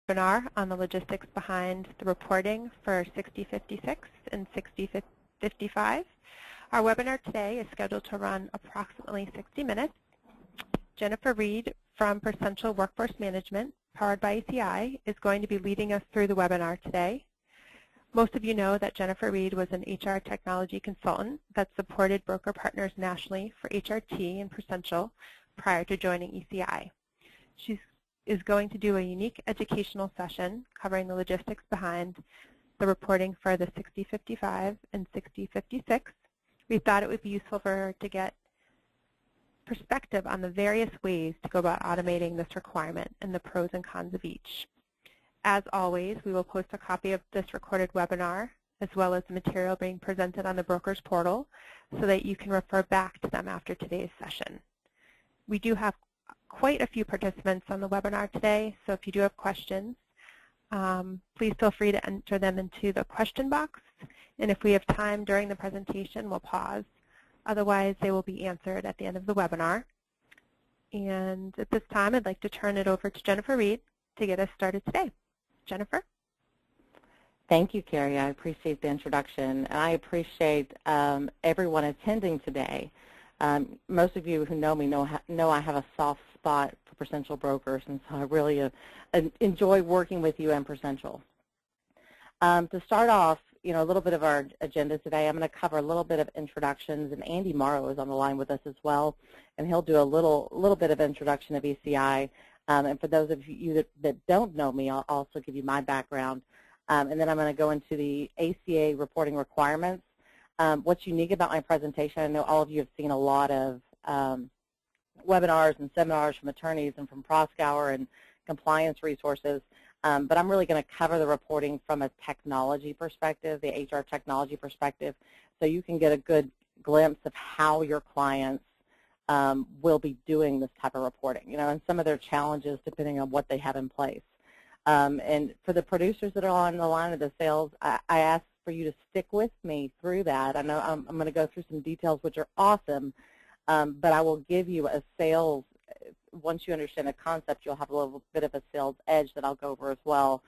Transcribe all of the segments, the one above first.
webinar on the logistics behind the reporting for 6056 and 6055. Our webinar today is scheduled to run approximately 60 minutes. Jennifer Reed from Percentile Workforce Management, powered by ECI, is going to be leading us through the webinar today. Most of you know that Jennifer Reed was an HR technology consultant that supported broker partners nationally for HRT and Percentile prior to joining ECI. She is going to do a unique educational session covering the logistics behind the reporting for the 6055 and 6056. We thought it would be useful for her to get perspective on the various ways to go about automating this requirement and the pros and cons of each. As always, we will post a copy of this recorded webinar as well as the material being presented on the broker's portal so that you can refer back to them after today's session. We do have quite a few participants on the webinar today, so if you do have questions, please feel free to enter them into the question box, and if we have time during the presentation, we'll pause. Otherwise, they will be answered at the end of the webinar. And at this time, I'd like to turn it over to Jennifer Reed to get us started today. Jennifer? Thank you, Carrie. I appreciate the introduction, and I appreciate everyone attending today. Most of you who know me know I have a soft spot for Percentile brokers, and so I really enjoy working with you and Percentile. To start off, a little bit of our agenda today, I'm going to cover a little bit of introductions, and Andy Morrow is on the line with us as well, and he'll do a little bit of introduction of ECI. And for those of you that don't know me, I'll also give you my background. And then I'm going to go into the ACA reporting requirements. What's unique about my presentation, I know all of you have seen a lot of webinars and seminars from attorneys and from Proskauer and compliance resources, but I'm really going to cover the reporting from a technology perspective, the HR technology perspective, so you can get a good glimpse of how your clients will be doing this type of reporting, and some of their challenges depending on what they have in place. And for the producers that are on the line of the sales, I ask for you to stick with me through that. I know I'm going to go through some details which are awesome, but I will give you a sales, once you understand the concept, you'll have a little bit of a sales edge that I'll go over as well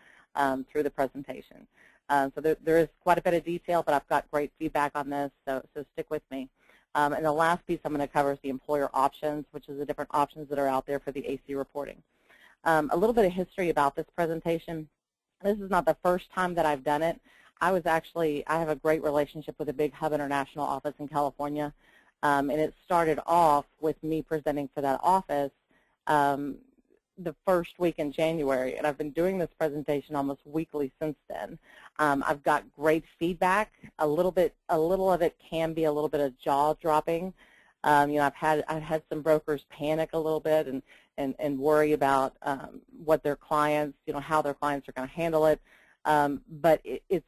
through the presentation. So there is quite a bit of detail, but I've got great feedback on this, so stick with me. And the last piece I'm going to cover is the employer options, which is the different options that are out there for the AC reporting. A little bit of history about this presentation. This is not the first time that I've done it. I have a great relationship with a big Hub International office in California, and it started off with me presenting for that office the first week in January, and I've been doing this presentation almost weekly since then. I've got great feedback. A little of it can be a little bit of jaw-dropping. I've had some brokers panic a little bit and worry about what their clients, how their clients are going to handle it. But it's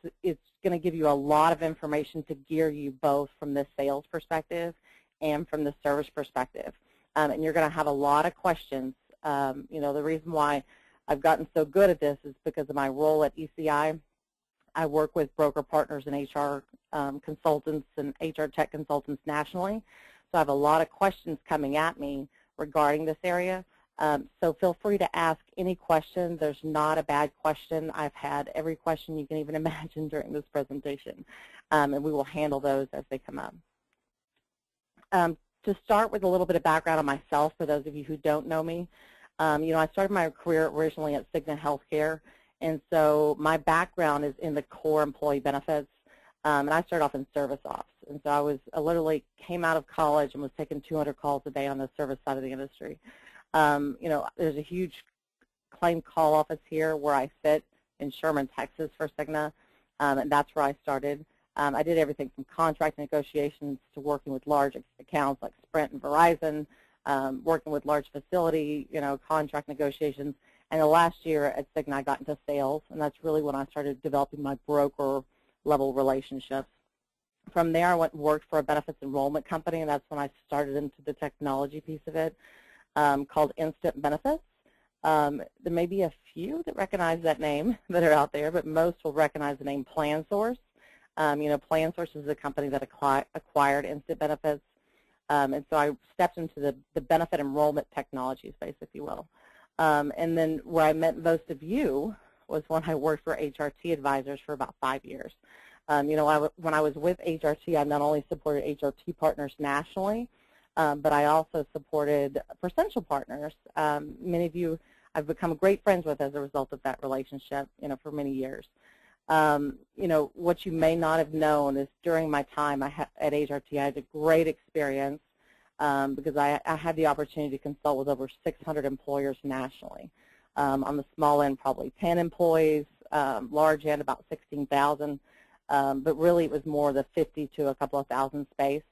going to give you a lot of information to gear you both from the sales perspective and from the service perspective. And you're going to have a lot of questions. The reason why I've gotten so good at this is because of my role at ECI. I work with broker partners and HR consultants and HR tech consultants nationally. So I have a lot of questions coming at me regarding this area. So feel free to ask any question. There's not a bad question. I've had every question you can even imagine during this presentation, and we will handle those as they come up. To start with a little bit of background on myself, for those of you who don't know me, I started my career originally at Cigna Healthcare, and so my background is in the core employee benefits, and I started off in service ops. And so I literally came out of college and was taking 200 calls a day on the service side of the industry. There's a huge claim call office here where I sit in Sherman, Texas for Cigna, and that's where I started. I did everything from contract negotiations to working with large accounts like Sprint and Verizon, working with large facility, contract negotiations. And the last year at Cigna, I got into sales, and that's really when I started developing my broker-level relationships. From there, I went and worked for a benefits enrollment company, and that's when I started into the technology piece of it, called Instant Benefits. There may be a few that recognize that name that are out there, but most will recognize the name PlanSource. PlanSource is a company that acquired Instant Benefits, and so I stepped into the benefit enrollment technology space, if you will. And then where I met most of you was when I worked for HRT Advisors for about 5 years. When I was with HRT, I not only supported HRT partners nationally, but I also supported Percential partners. Many of you I've become great friends with as a result of that relationship, for many years. What you may not have known is during my time at HRT, I had a great experience because I had the opportunity to consult with over 600 employers nationally. On the small end, probably 10 employees, large end, about 16,000. But really it was more the 50 to a couple of thousand space.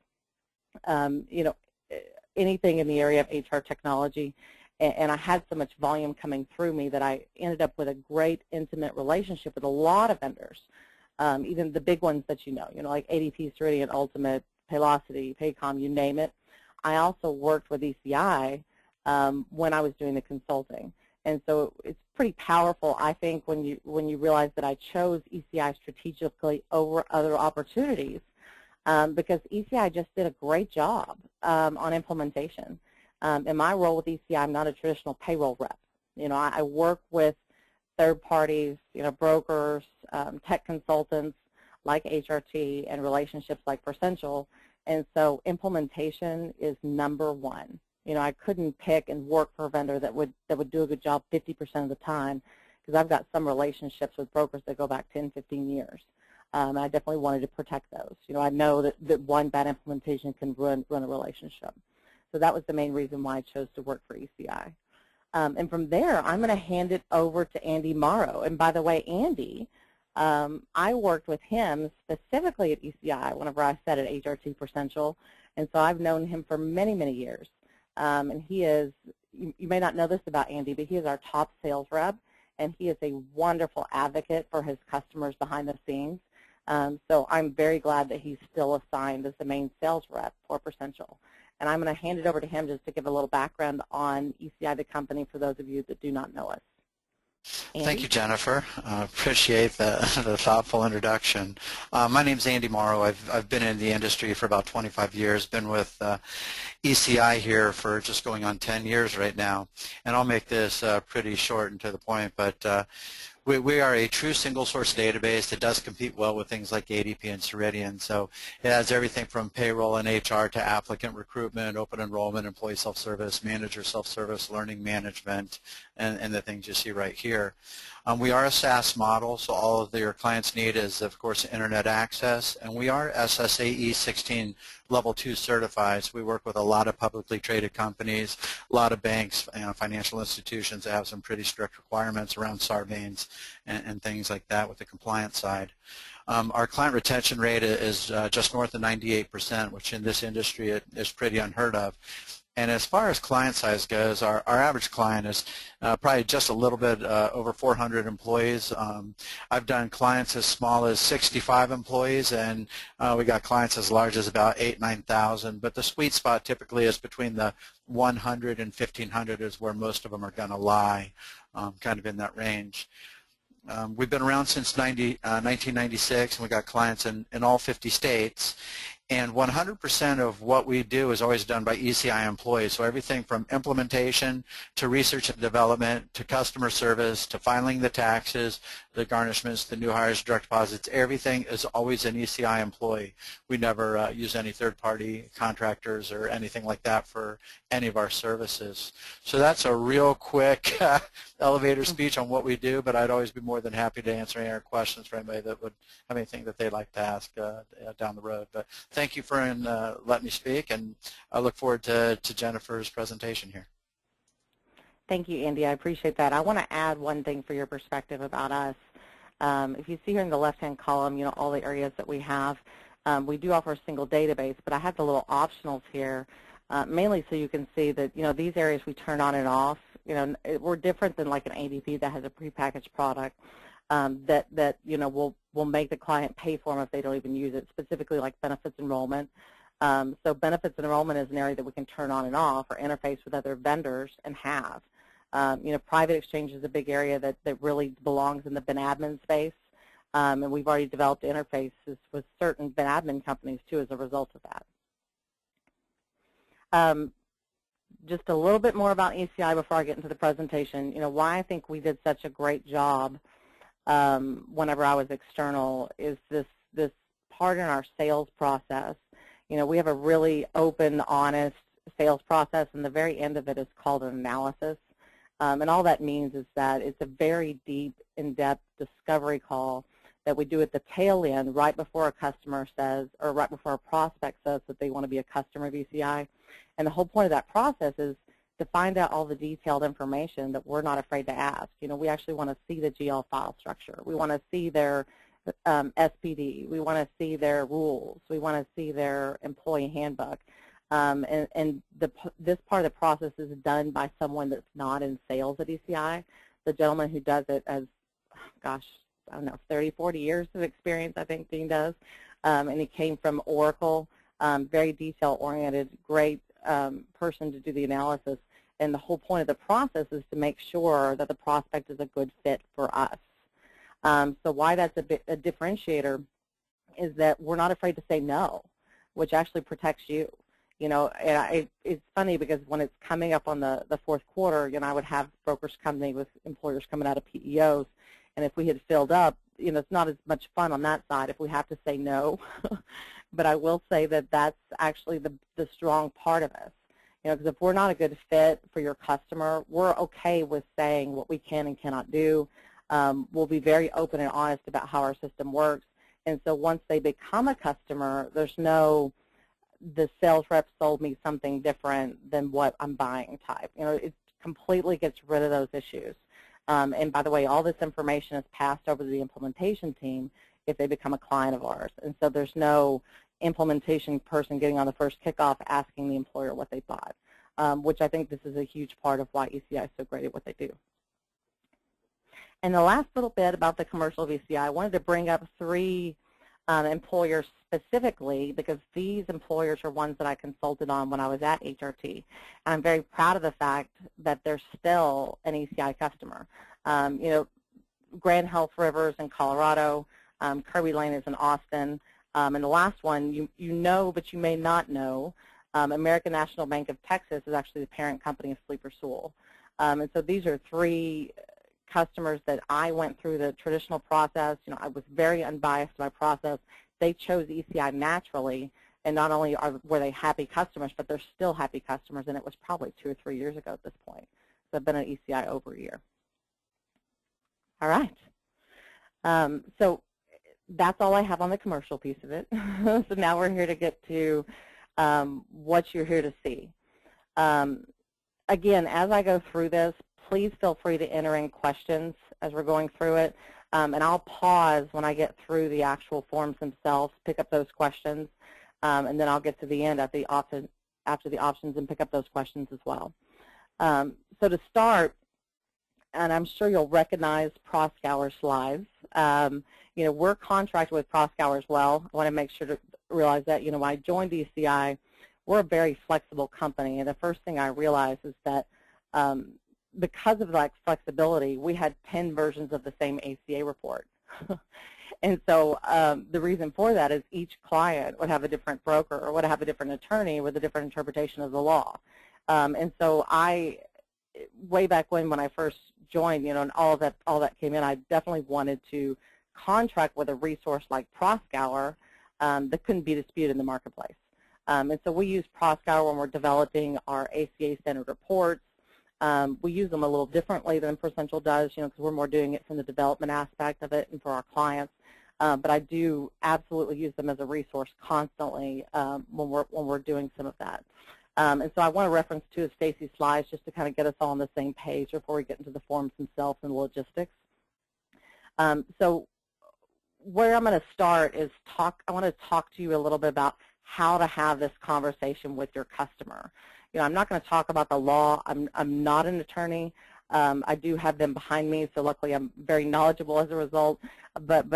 Anything in the area of HR technology, and I had so much volume coming through me that I ended up with a great intimate relationship with a lot of vendors, even the big ones that like ADP, Ceridian, Ultimate, Paylocity, Paycom, you name it. I also worked with ECI when I was doing the consulting. And so it's pretty powerful, I think, when you realize that I chose ECI strategically over other opportunities because ECI just did a great job on implementation. In my role with ECI, I'm not a traditional payroll rep. I work with third parties, brokers, tech consultants like HRT, and relationships like Percential. And so implementation is number one. I couldn't pick and work for a vendor that would do a good job 50% of the time because I've got some relationships with brokers that go back 10, 15 years. And I definitely wanted to protect those. I know that one bad implementation can ruin a relationship. So that was the main reason why I chose to work for ECI. And from there, I'm going to hand it over to Andy Morrow. And by the way, Andy, I worked with him specifically at ECI whenever I sat at HRT Percential. And so I've known him for many, many years. And he is, you may not know this about Andy, but he is our top sales rep, and he is a wonderful advocate for his customers behind the scenes. So I'm very glad that he's still assigned as the main sales rep for Percential. And I'm going to hand it over to him just to give a little background on ECI, the company, for those of you that do not know us. Andy? Thank you, Jennifer. Appreciate the thoughtful introduction. My name is Andy Morrow. I've been in the industry for about 25 years, been with ECI here for just going on 10 years right now. And I'll make this pretty short and to the point, but we are a true single source database that does compete well with things like ADP and Ceridian. So it has everything from payroll and HR to applicant recruitment, open enrollment, employee self-service, manager self-service, learning management, and the things you see right here. We are a SaaS model, so all of your clients need is, of course, internet access, and we are SSAE 16 Level 2 certified. So we work with a lot of publicly traded companies, a lot of banks, financial institutions that have some pretty strict requirements around Sarbanes and things like that with the compliance side. Our client retention rate is just north of 98%, which in this industry is pretty unheard of. And as far as client size goes, our average client is probably just a little bit over 400 employees. I've done clients as small as 65 employees, and we got clients as large as about 8,000, 9,000. But the sweet spot typically is between the 100 and 1,500 is where most of them are going to lie, kind of in that range. We've been around since 1996, and we got clients in all 50 states. And 100% of what we do is always done by ECI employees. So everything from implementation to research and development to customer service to filing the taxes, the garnishments, the new hires, direct deposits, everything is always an ECI employee. We never use any third-party contractors or anything like that for any of our services. So that's a real quick elevator speech on what we do, but I'd always be more than happy to answer any questions for anybody that would have anything that they'd like to ask down the road. But thank you for letting me speak, and I look forward to Jennifer's presentation here. Thank you, Andy. I appreciate that. I want to add one thing for your perspective about us. If you see here in the left-hand column, all the areas that we have, we do offer a single database, but I have the little optionals here, mainly so you can see that, these areas we turn on and off. We're different than like an ADP that has a prepackaged product that will make the client pay for them if they don't even use it, specifically like benefits enrollment. So benefits enrollment is an area that we can turn on and off or interface with other vendors and have. Private exchange is a big area that really belongs in the ben admin space, and we've already developed interfaces with certain ben admin companies too as a result of that. Just a little bit more about ECI before I get into the presentation. Why I think we did such a great job whenever I was external is this part in our sales process. You know, we have a really open, honest sales process, and the very end of it is called an analysis. And all that means is that it's a very deep, in-depth discovery call that we do at the tail end right before a customer says, or right before a prospect says that they want to be a customer of ECI. And the whole point of that process is to find out all the detailed information that we're not afraid to ask. You know, we actually want to see the GL file structure. We want to see their SPD. We want to see their rules. We want to see their employee handbook. This part of the process is done by someone that's not in sales at ECI. The gentleman who does it has, gosh, I don't know, 30, 40 years of experience, I think Dean does. And he came from Oracle, very detail-oriented, great person to do the analysis. And the whole point of the process is to make sure that the prospect is a good fit for us. So why that's a differentiator is that we're not afraid to say no, which actually protects you. You know, and it's funny because when it's coming up on the fourth quarter, you know, I would have brokers come to me with employers coming out of PEOs, and if we had filled up, you know, it's not as much fun on that side if we have to say no. But I will say that that's actually the strong part of us. You know, because if we're not a good fit for your customer, we're okay with saying what we can and cannot do. We'll be very open and honest about how our system works. And so once they become a customer, there's no, the sales rep sold me something different than what I'm buying type. You know, it completely gets rid of those issues. And by the way, all this information is passed over to the implementation team if they become a client of ours. And so there's no implementation person getting on the first kickoff asking the employer what they bought, which I think this is a huge part of why ECI is so great at what they do. And the last little bit about the commercial of ECI, I wanted to bring up three employers specifically because these employers are ones that I consulted on when I was at HRT. And I'm very proud of the fact that they're still an ECI customer. You know, Grand Health Rivers in Colorado, Kirby Lane is in Austin, and the last one, you know but you may not know, American National Bank of Texas is actually the parent company of Sleeper Sewell. And so these are three customers that I went through the traditional process. You know, I was very unbiased in my process. They chose ECI naturally, and not only were they happy customers, but they're still happy customers, and it was probably 2 or 3 years ago at this point. So I've been at ECI over a year. All right. So that's all I have on the commercial piece of it. So now we're here to get to what you're here to see. Again, as I go through this, please feel free to enter in questions as we're going through it. And I'll pause when I get through the actual forms themselves, pick up those questions, and then I'll get to the end after the options and pick up those questions as well. So to start, and I'm sure you'll recognize Proskauer slides. You know, we're contracted with Proskauer as well. I want to make sure to realize that, you know, when I joined ECI, we're a very flexible company, and the first thing I realized is that because of that flexibility, we had 10 versions of the same ACA report. And so the reason for that is each client would have a different broker or would have a different attorney with a different interpretation of the law. And so way back when I first joined, you know, and all that came in, I definitely wanted to contract with a resource like Proskauer that couldn't be disputed in the marketplace. And so we use Proskauer when we're developing our ACA standard reports. We use them a little differently than Percentile does, you know, because we're more doing it from the development aspect of it and for our clients. But I do absolutely use them as a resource constantly when we're doing some of that. And so I want to reference two of Stacy's slides just to kind of get us all on the same page before we get into the forms themselves and the logistics. So where I'm going to start is I want to talk to you a little bit about how to have this conversation with your customer. You know, I'm not going to talk about the law. I'm not an attorney. I do have them behind me, so luckily I'm very knowledgeable as a result. But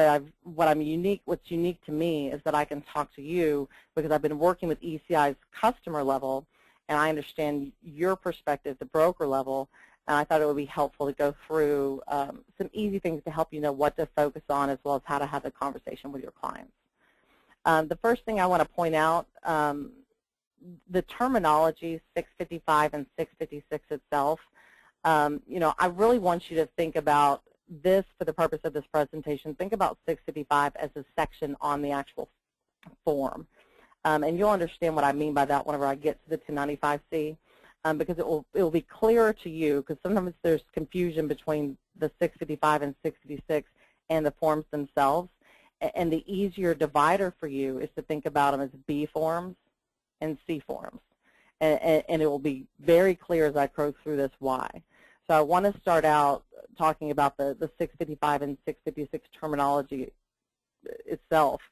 what's unique to me is that I can talk to you because I've been working with ECI's customer level, and I understand your perspective, the broker level, and I thought it would be helpful to go through some easy things to help you know what to focus on as well as how to have a conversation with your clients. The first thing I want to point out, the terminology 655 and 656 itself, you know, I really want you to think about this, for the purpose of this presentation, think about 655 as a section on the actual form. And you'll understand what I mean by that whenever I get to the 1095-C, because it will be clearer to you, because sometimes there's confusion between the 655 and 656 and the forms themselves. And the easier divider for you is to think about them as B forms and C forms. And it will be very clear as I go through this why. So I want to start out talking about the 655 and 656 terminology itself.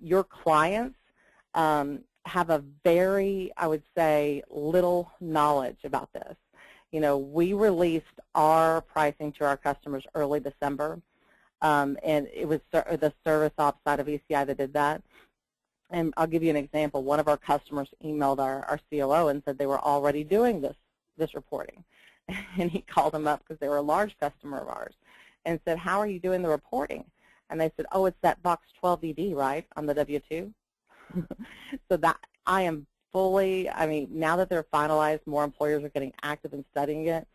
Your clients have a very, I would say, little knowledge about this. You know, we released our pricing to our customers early December, and it was the service ops side of ECI that did that. And I'll give you an example. One of our customers emailed our COO and said they were already doing this reporting. And he called them up because they were a large customer of ours and said, how are you doing the reporting? And they said, oh, it's that box 12DD, right, on the W-2? So that I am fully, I mean, now that they're finalized, more employers are getting active in studying it.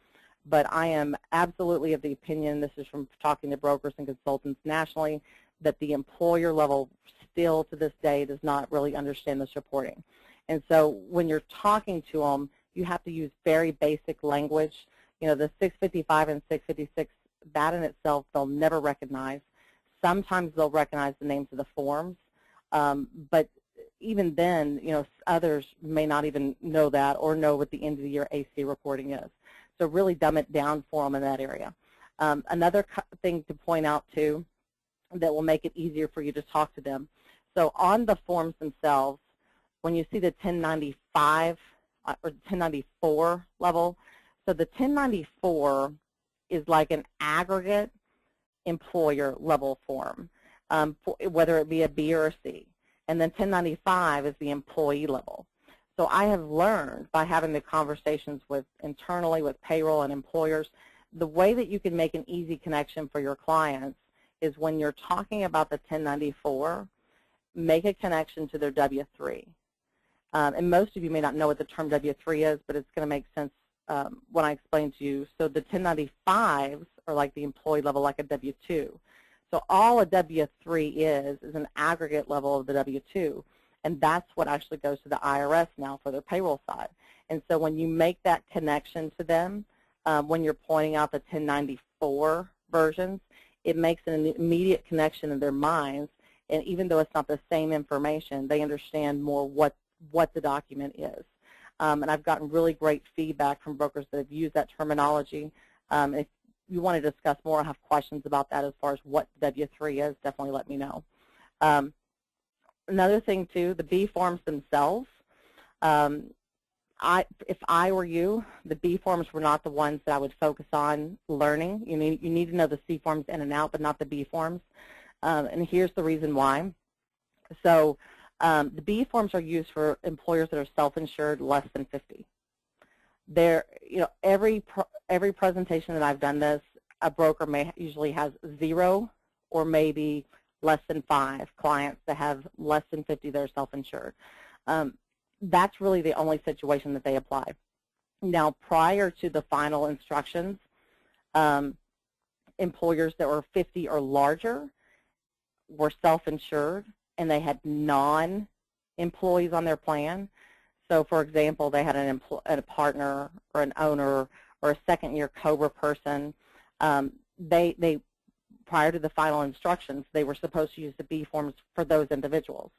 But I am absolutely of the opinion, this is from talking to brokers and consultants nationally, that the employer level still to this day does not really understand this reporting. And so when you're talking to them, you have to use very basic language. You know, the 655 and 656, that in itself they'll never recognize. Sometimes they'll recognize the names of the forms, but even then, you know, others may not even know that or know what the end of the year AC reporting is. So really dumb it down for them in that area. Another thing to point out too that will make it easier for you to talk to them. So on the forms themselves, when you see the 1095 or 1094 level, so the 1094 is like an aggregate employer level form, whether it be a B or a C. And then 1095 is the employee level. So I have learned by having the conversations with internally with payroll and employers, the way that you can make an easy connection for your clients is when you're talking about the 1094, make a connection to their W-3. And most of you may not know what the term W-3 is, but it's going to make sense when I explain to you. So the 1095s are like the employee level, like a W-2. So all a W-3 is an aggregate level of the W-2, and that's what actually goes to the IRS now for their payroll side. And so when you make that connection to them, when you're pointing out the 1094 versions, it makes an immediate connection in their minds, and even though it's not the same information, they understand more what the document is. And I've gotten really great feedback from brokers that have used that terminology. If you want to discuss more or have questions about that as far as what W-3 is, definitely let me know. Another thing, too, the B forms themselves. If I were you, the B forms were not the ones that I would focus on learning. You need to know the C forms in and out, but not the B forms. And here's the reason why. So the B forms are used for employers that are self-insured less than 50. Every presentation that I've done this, a broker usually has 0 or maybe less than 5 clients that have less than 50 that are self-insured. That's really the only situation that they apply. Now, prior to the final instructions, employers that were 50 or larger were self-insured, and they had non-employees on their plan. So, for example, they had a partner or an owner or a second-year COBRA person. Prior to the final instructions, they were supposed to use the B forms for those individuals.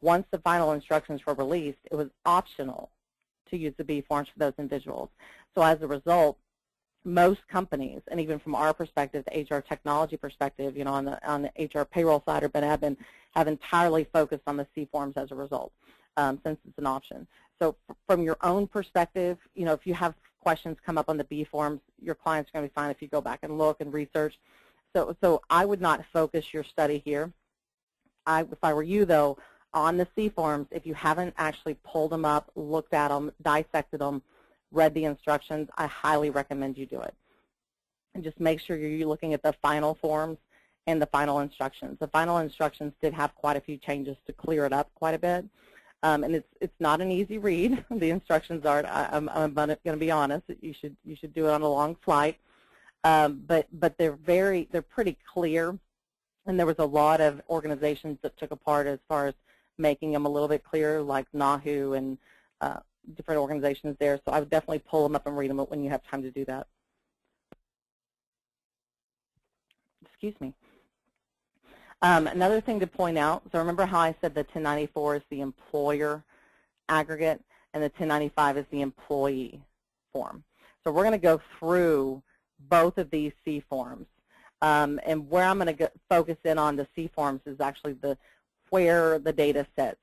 Once the final instructions were released, it was optional to use the B forms for those individuals. So as a result, most companies, and even from our perspective, the HR technology perspective, on the HR payroll side or ben admin, have entirely focused on the C forms as a result, since it's an option. So from your own perspective, if you have questions come up on the B forms, your client's going to be fine if you go back and look and research. So I would not focus your study here. If I were you, though, on the C forms, if you haven't actually pulled them up, looked at them, dissected them, read the instructions, I highly recommend you do it. And just make sure you're looking at the final forms and the final instructions. The final instructions did have quite a few changes to clear it up quite a bit. And it's not an easy read. The instructions are, I'm going to be honest, you should do it on a long flight. but they're pretty clear, and there was a lot of organizations that took a part as far as making them a little bit clearer, like NAHU and different organizations there. So I would definitely pull them up and read them when you have time to do that. Excuse me. Another thing to point out, so remember how I said the 1094 is the employer aggregate and the 1095 is the employee form. So we're going to go through both of these C forms. And where I'm going to focus in on the C forms is actually where the data sits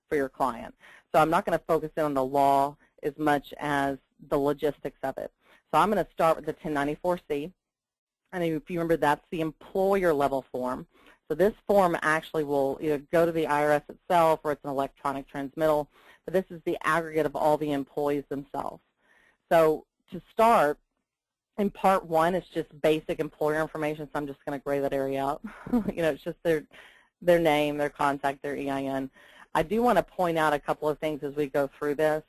for your client. So I'm not going to focus in on the law as much as the logistics of it. So I'm going to start with the 1094C. And if you remember, that's the employer level form. So this form actually will either go to the IRS itself or it's an electronic transmittal, but this is the aggregate of all the employees themselves. So to start, in part one, it's just basic employer information, so I'm just going to gray that area out. It's just their name, their contact, their EIN. I do want to point out a couple of things as we go through this,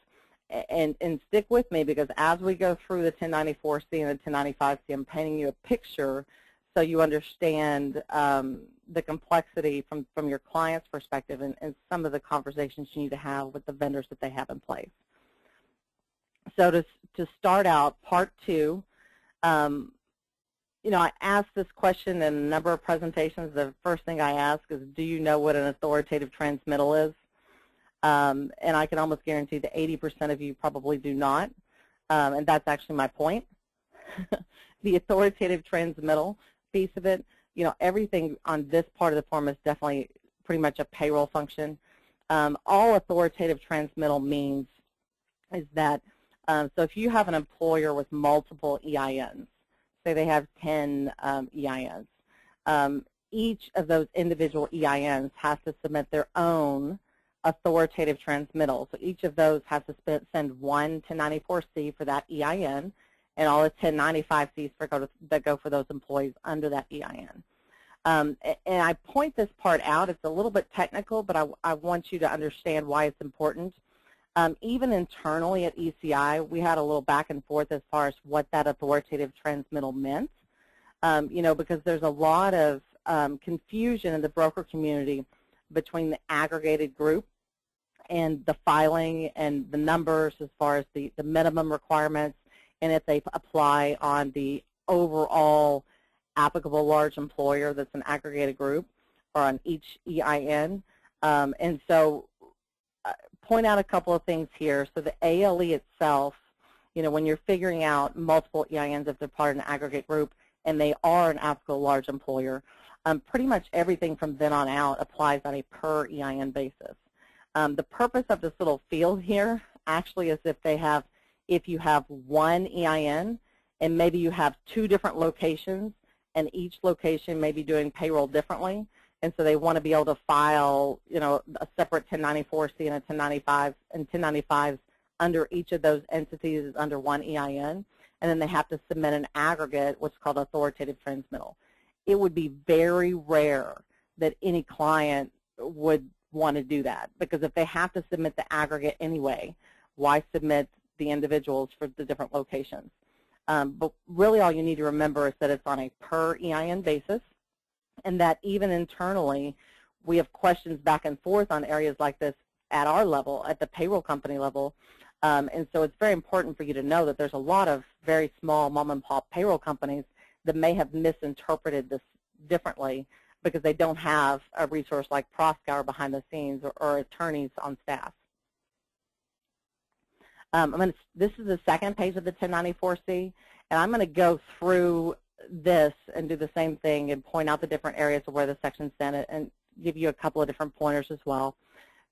and stick with me, because as we go through the 1094C and the 1095C, I'm painting you a picture so you understand the complexity from your client's perspective and some of the conversations you need to have with the vendors that they have in place. So to start out, part two, I asked this question in a number of presentations. The first thing I ask is, do you know what an authoritative transmittal is? And I can almost guarantee that 80% of you probably do not, and that's actually my point. The authoritative transmittal piece of it, everything on this part of the form is definitely pretty much a payroll function. All authoritative transmittal means is that, so if you have an employer with multiple EINs, say they have 10 EINs, each of those individual EINs has to submit their own authoritative transmittal. So each of those has to send one 1094C for that EIN, and all the 1095Cs that go for those employees under that EIN. And I point this part out. It's a little bit technical, but I want you to understand why it's important. Even internally at ECI, we had a little back and forth as far as what that authoritative transmittal meant, because there's a lot of confusion in the broker community between the aggregated group and the filing and the numbers as far as the minimum requirements, and if they apply on the overall applicable large employer that's an aggregated group or on each EIN. And so point out a couple of things here. So the ALE itself, when you're figuring out multiple EINs if they're part of an aggregate group and they are an applicable large employer, pretty much everything from then on out applies on a per EIN basis. The purpose of this little field here actually is if you have one EIN and maybe you have two different locations and each location may be doing payroll differently, and so they want to be able to file, a separate 1094C and a 1095 and 1095s under each of those entities under one EIN, and then they have to submit an aggregate, what's called authoritative transmittal. It would be very rare that any client would want to do that, because if they have to submit the aggregate anyway, why submit the individuals for the different locations? But really all you need to remember is that it's on a per EIN basis, and that even internally we have questions back and forth on areas like this at our level, at the payroll company level. And so it's very important for you to know that there's a lot of very small mom-and-pop payroll companies that may have misinterpreted this differently because they don't have a resource like Proscour behind the scenes or attorneys on staff. This is the second page of the 1094C, and I'm going to go through this and do the same thing and point out the different areas of where the section's in and give you a couple of different pointers as well.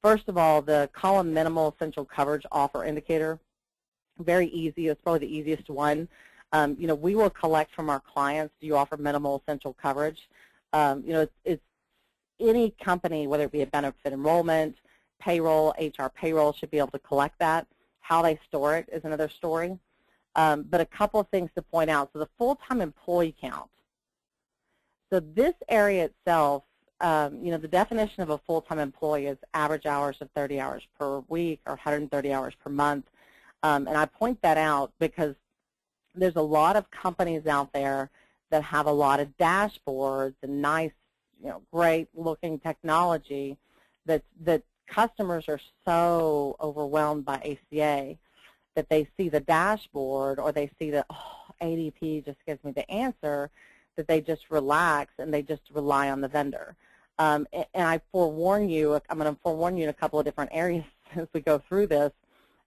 First of all, the column minimal essential coverage offer indicator, very easy. It's probably the easiest one. We will collect from our clients, do you offer minimal essential coverage? It's any company, whether it be a benefit enrollment, payroll, HR payroll, should be able to collect that. How they store it is another story. But a couple of things to point out. So the full-time employee count. So this area itself, the definition of a full-time employee is average hours of 30 hours per week or 130 hours per month. And I point that out because there's a lot of companies out there that have a lot of dashboards and nice, great looking technology that customers are so overwhelmed by ACA that they see the dashboard or they see that, ADP just gives me the answer, that they just relax and they just rely on the vendor. And I forewarn you, I'm going to forewarn you in a couple of different areas as we go through this,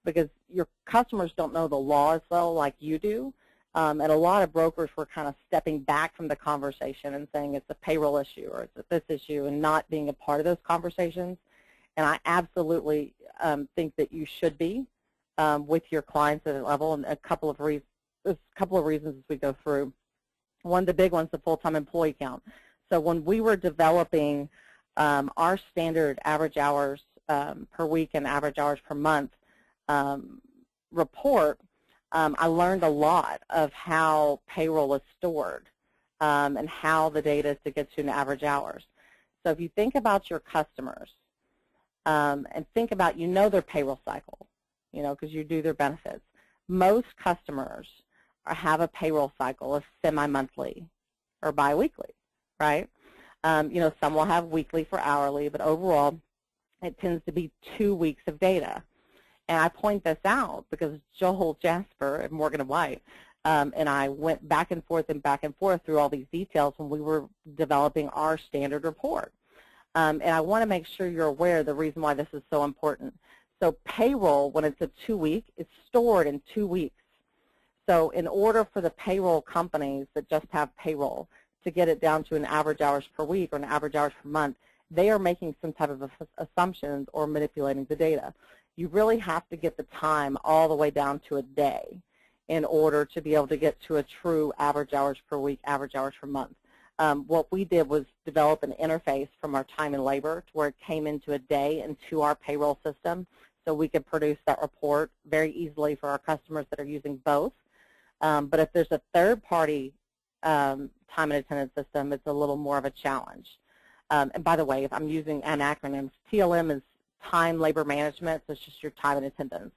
because your customers don't know the law as well like you do. And a lot of brokers were kind of stepping back from the conversation and saying it's a payroll issue or it's this issue and not being a part of those conversations. And I absolutely think that you should be with your clients at a level, and a couple of reasons as we go through. One of the big ones, the full-time employee count. So when we were developing our standard average hours per week and average hours per month report, I learned a lot of how payroll is stored and how the data is to get to an average hours. So if you think about your customers and think about, their payroll cycle, because you do their benefits. Most customers have a payroll cycle of semi-monthly or biweekly, right? Some will have weekly for hourly, but overall it tends to be 2 weeks of data. And I point this out because Joel Jasper at Morgan & White and I went back and forth through all these details when we were developing our standard report. And I want to make sure you're aware of the reason why this is so important. So payroll, when it's a 2-week, it's stored in 2 weeks. So in order for the payroll companies that just have payroll to get it down to an average hours per week or an average hours per month, they are making some type of assumptions or manipulating the data. You really have to get the time all the way down to a day in order to be able to get to a true average hours per week, average hours per month. What we did was develop an interface from our time and labor to where it came into a day into our payroll system so we could produce that report very easily for our customers that are using both. But if there's a third-party time and attendance system, it's a little more of a challenge. And by the way, if I'm using an acronym, TLM is time labor management, so it's just your time and attendance,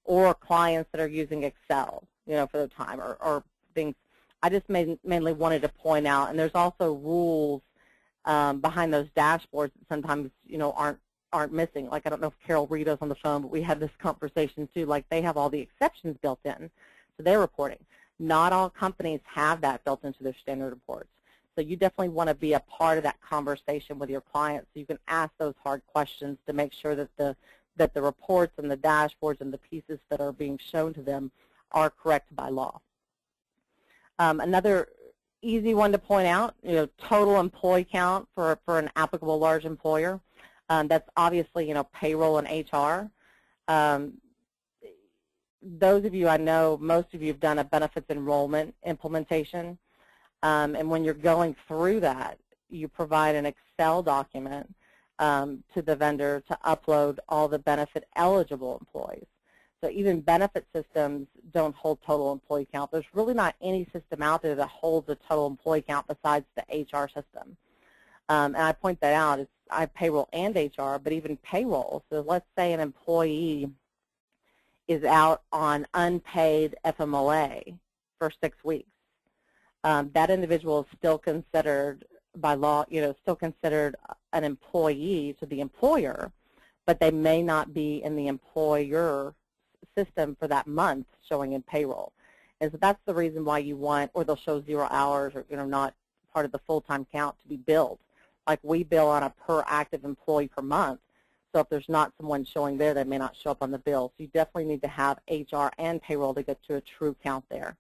or clients that are using Excel, for their time or things. I just mainly wanted to point out, and there's also rules behind those dashboards that sometimes, aren't missing. Like, I don't know if Carol Rito's on the phone, but we had this conversation too. Like, they have all the exceptions built in to their reporting. Not all companies have that built into their standard reports. So you definitely want to be a part of that conversation with your clients so you can ask those hard questions to make sure that the reports and the dashboards and the pieces that are being shown to them are correct by law. Another easy one to point out, total employee count for an applicable large employer. That's obviously, payroll and HR. Those of you I know, most of you have done a benefits enrollment implementation. And when you're going through that, you provide an Excel document to the vendor to upload all the benefit eligible employees. So even benefit systems don't hold total employee count. There's really not any system out there that holds a total employee count besides the HR system. And I point that out. I have payroll and HR, but even payroll. So let's say an employee is out on unpaid FMLA for 6 weeks. That individual is still considered by law, still considered an employee to the employer, but they may not be in the employer system for that month showing in payroll. And so that's the reason why you want, or they'll show 0 hours or, not part of the full-time count to be billed. Like we bill on a per active employee per month. So if there's not someone showing there, they may not show up on the bill. So you definitely need to have HR and payroll to get to a true count there.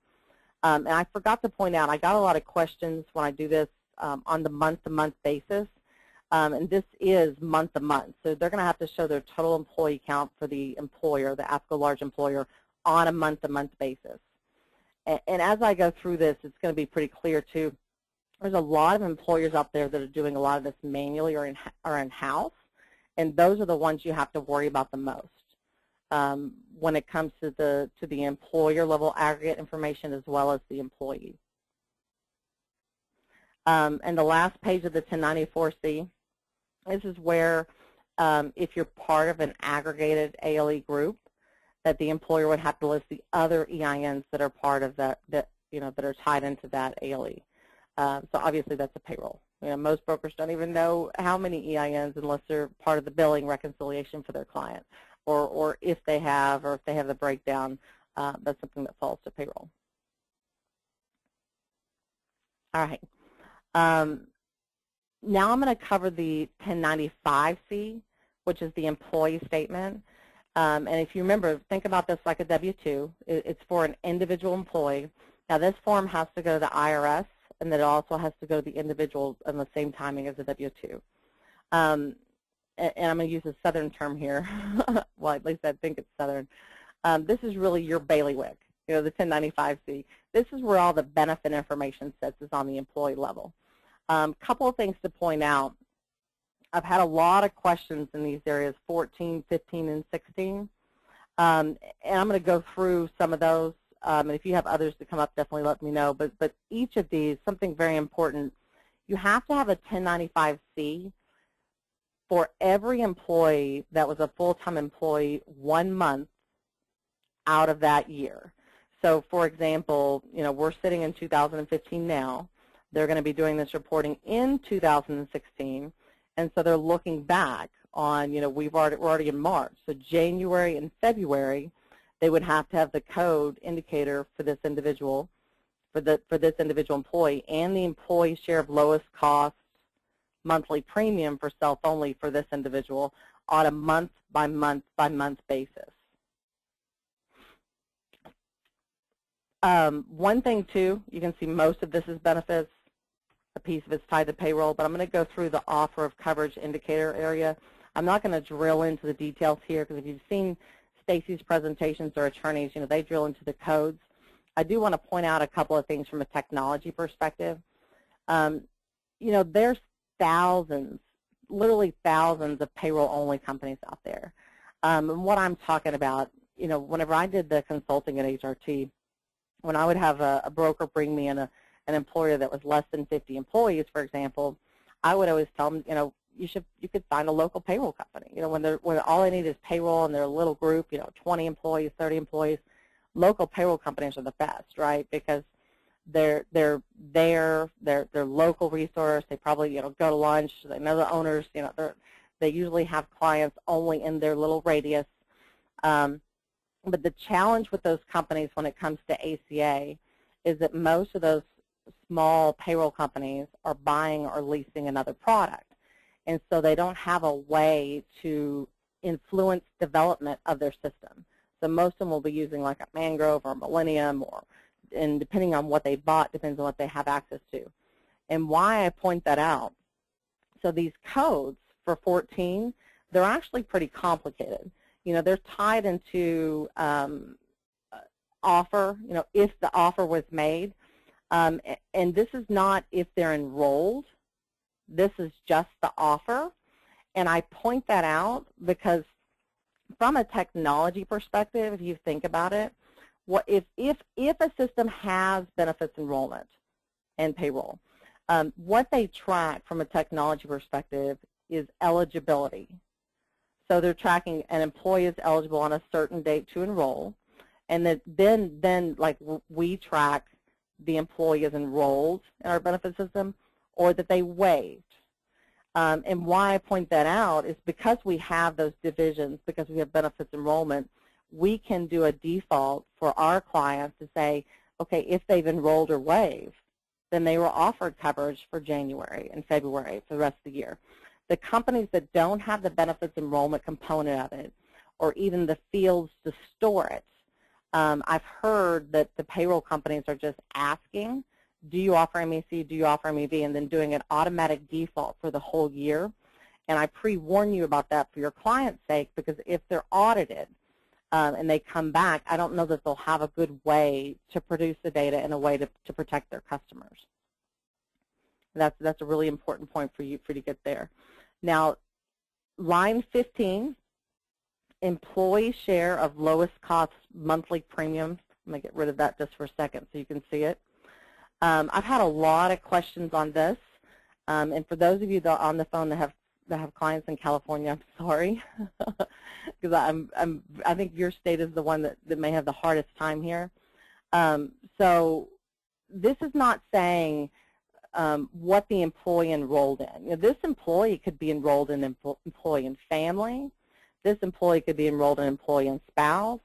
And I forgot to point out, I got a lot of questions when I do this on the month-to-month basis. And this is month-to-month. So they're going to have to show their total employee count for the employer, the applicable large employer, on a month-to-month basis. And as I go through this, it's going to be pretty clear, too. There's a lot of employers out there that are doing a lot of this manually or in-house, and those are the ones you have to worry about the most when it comes to the employer-level aggregate information as well as the employee. And the last page of the 1094C, this is where if you're part of an aggregated ALE group, that the employer would have to list the other EINs that are part of that that are tied into that ALE. So obviously that's a payroll. Most brokers don't even know how many EINs unless they're part of the billing reconciliation for their client, or if they have the breakdown, that's something that falls to payroll. All right. Now I'm going to cover the 1095-C, which is the employee statement. And if you remember, think about this like a W-2. It's for an individual employee. Now this form has to go to the IRS, and then it also has to go to the individual on the same timing as the W-2. And I'm going to use a Southern term here. Well, at least I think it's Southern. This is really your bailiwick, the 1095-C. This is where all the benefit information sits, is on the employee level. Couple of things to point out. I've had a lot of questions in these areas, 14, 15, and 16. And I'm going to go through some of those. And if you have others to come up, definitely let me know. But each of these, something very important, you have to have a 1095-C for every employee that was a full-time employee 1 month out of that year. So, for example, we're sitting in 2015 now. They're going to be doing this reporting in 2016, and so they're looking back on, we're already in March. So January and February, they would have to have the code indicator for this individual, for this individual employee, and the employee share of lowest cost monthly premium for self-only for this individual on a month-by-month-by-month basis. One thing, too, you can see most of this is benefits. A piece of it's tied to payroll, but I'm going to go through the offer of coverage indicator area. I'm not going to drill into the details here, because if you've seen Stacy's presentations or attorneys, they drill into the codes. I do want to point out a couple of things from a technology perspective. There's thousands, literally thousands of payroll-only companies out there. And what I'm talking about, whenever I did the consulting at HRT, when I would have a broker bring me in an employer that was less than 50 employees, for example, I would always tell them, you could find a local payroll company. When all they need is payroll and they're a little group, 20 employees, 30 employees, local payroll companies are the best, right? Because they're local resource. They probably go to lunch. They know the owners. They usually have clients only in their little radius. But the challenge with those companies when it comes to ACA is that most of those small payroll companies are buying or leasing another product. And so they don't have a way to influence development of their system. So most of them will be using like a Mangrove or a Millennium, and depending on what they bought, depends on what they have access to. And why I point that out, so these codes for 14, they're actually pretty complicated. They're tied into offer, if the offer was made. And this is not if they're enrolled. This is just the offer. And I point that out because from a technology perspective, if you think about it, if a system has benefits enrollment and payroll, what they track from a technology perspective is eligibility. So they're tracking an employee is eligible on a certain date to enroll, and then like we track the employee is enrolled in our benefit system or that they waived. And why I point that out is because we have those divisions, because we have benefits enrollment, we can do a default for our clients to say, okay, if they've enrolled or waived, then they were offered coverage for January and February for the rest of the year. The companies that don't have the benefits enrollment component of it, or even the fields to store it, I've heard that the payroll companies are just asking, do you offer MEC, do you offer MEV, and then doing an automatic default for the whole year. And I pre-warn you about that for your client's sake, because if they're audited and they come back, I don't know that they'll have a good way to produce the data in a way to protect their customers. That's a really important point for you to get there. Now, line 15, employee share of lowest cost monthly premiums. I'm going to get rid of that just for a second so you can see it. I've had a lot of questions on this, and for those of you that are on the phone that that have clients in California, I'm sorry, because I think your state is the one that may have the hardest time here. So this is not saying what the employee enrolled in. You know, this employee could be enrolled in employee and family. This employee could be enrolled in employee and spouse.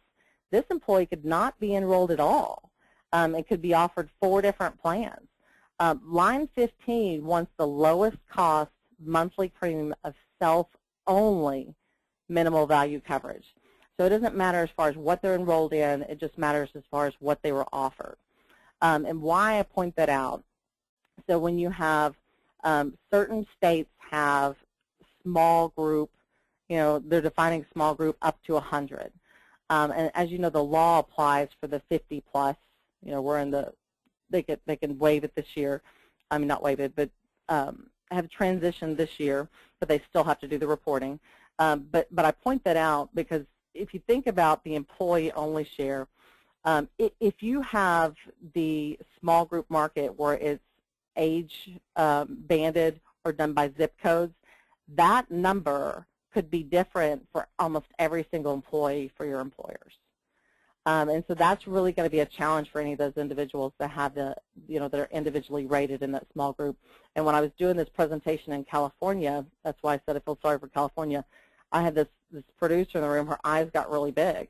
This employee could not be enrolled at all. It could be offered 4 different plans. Line 15 wants the lowest cost monthly premium of self-only minimal value coverage. So it doesn't matter as far as what they're enrolled in, it just matters as far as what they were offered. And why I point that out, so when you have certain states have small group, you know, they're defining small group up to 100. And as you know, the law applies for the 50 plus. You know, we're in the, they can waive it this year. I mean, not waive it, but have transitioned this year, but they still have to do the reporting. But I point that out because if you think about the employee-only share, if you have the small group market where it's age banded or done by zip codes, that number could be different for almost every single employee for your employers. And so that's really going to be a challenge for any of those individuals that have the, you know, that are individually rated in that small group. And when I was doing this presentation in California, that's why I said I feel sorry for California, I had this producer in the room, her eyes got really big.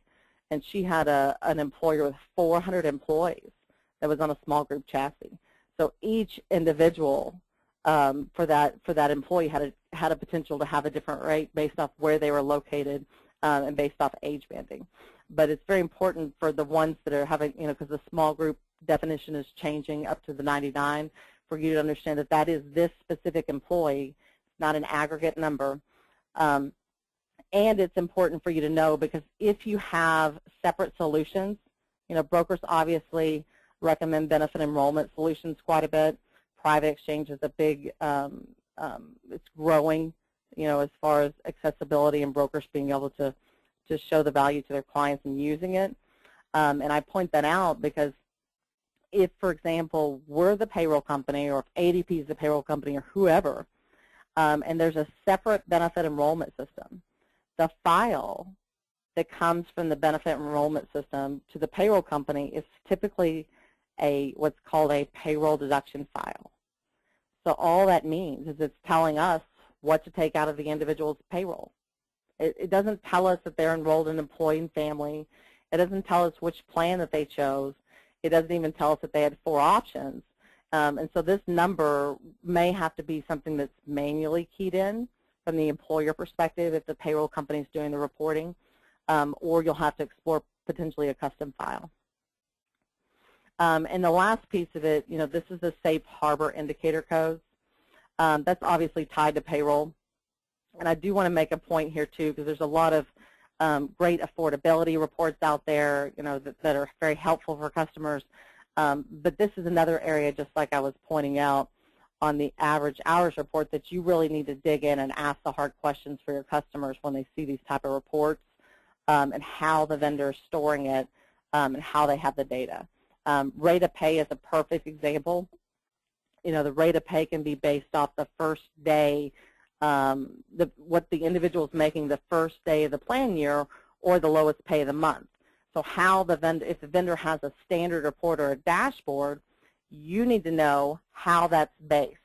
And she had an employer with 400 employees that was on a small group chassis. So each individual for that employee had a potential to have a different rate based off where they were located and based off age banding. But it's very important for the ones that are having, you know, because the small group definition is changing up to the 99, for you to understand that that is this specific employee, not an aggregate number. And it's important for you to know, because if you have separate solutions, you know, brokers obviously recommend benefit enrollment solutions quite a bit. Private exchange is a big, it's growing, you know, as far as accessibility and brokers being able to show the value to their clients and using it. And I point that out because if, for example, we're the payroll company, or if ADP is the payroll company, or whoever, and there's a separate benefit enrollment system, the file that comes from the benefit enrollment system to the payroll company is typically what's called a payroll deduction file. So all that means is it's telling us what to take out of the individual's payroll. It doesn't tell us that they're enrolled in employee and family. It doesn't tell us which plan that they chose. It doesn't even tell us that they had 4 options. And so this number may have to be something that's manually keyed in from the employer perspective if the payroll company is doing the reporting, or you'll have to explore potentially a custom file. And the last piece of it, you know, this is the safe harbor indicator codes. That's obviously tied to payroll. And I do want to make a point here, too, because there's a lot of great affordability reports out there, you know, that are very helpful for customers. But this is another area, just like I was pointing out on the average hours report, that you really need to dig in and ask the hard questions for your customers when they see these type of reports, and how the vendor is storing it, and how they have the data. Rate of pay is a perfect example. You know, the rate of pay can be based off the first day, what the individual is making the first day of the plan year, or the lowest pay of the month. So how the vendor, if the vendor has a standard report or a dashboard, you need to know how that's based.